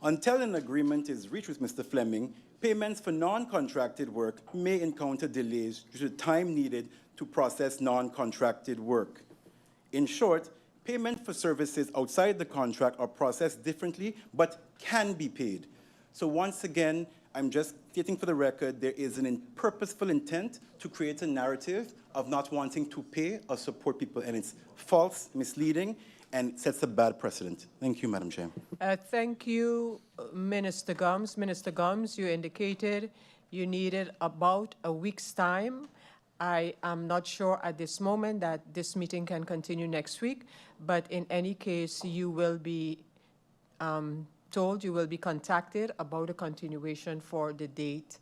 Until an agreement is reached with Mr. Fleming, payments for non-contracted work may encounter delays due to the time needed to process non-contracted work. In short, payment for services outside the contract are processed differently, but can be paid. So once again, I'm just stating for the record, there is a purposeful intent to create a narrative of not wanting to pay or support people, and it's false, misleading, and sets a bad precedent. Thank you, Madam Chair. Thank you, Minister Gums. Minister Gums, you indicated you needed about a week's time. I am not sure at this moment that this meeting can continue next week, but in any case, you will be told, you will be contacted about a continuation for the date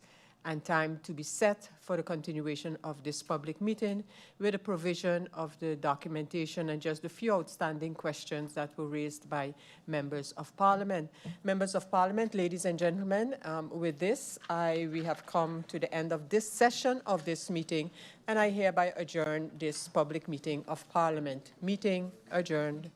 and time to be set for the continuation of this public meeting with a provision of the documentation and just a few outstanding questions that were raised by members of Parliament. Members of Parliament, ladies and gentlemen, with this, we have come to the end of this session of this meeting, and I hereby adjourn this public meeting of Parliament. Meeting adjourned.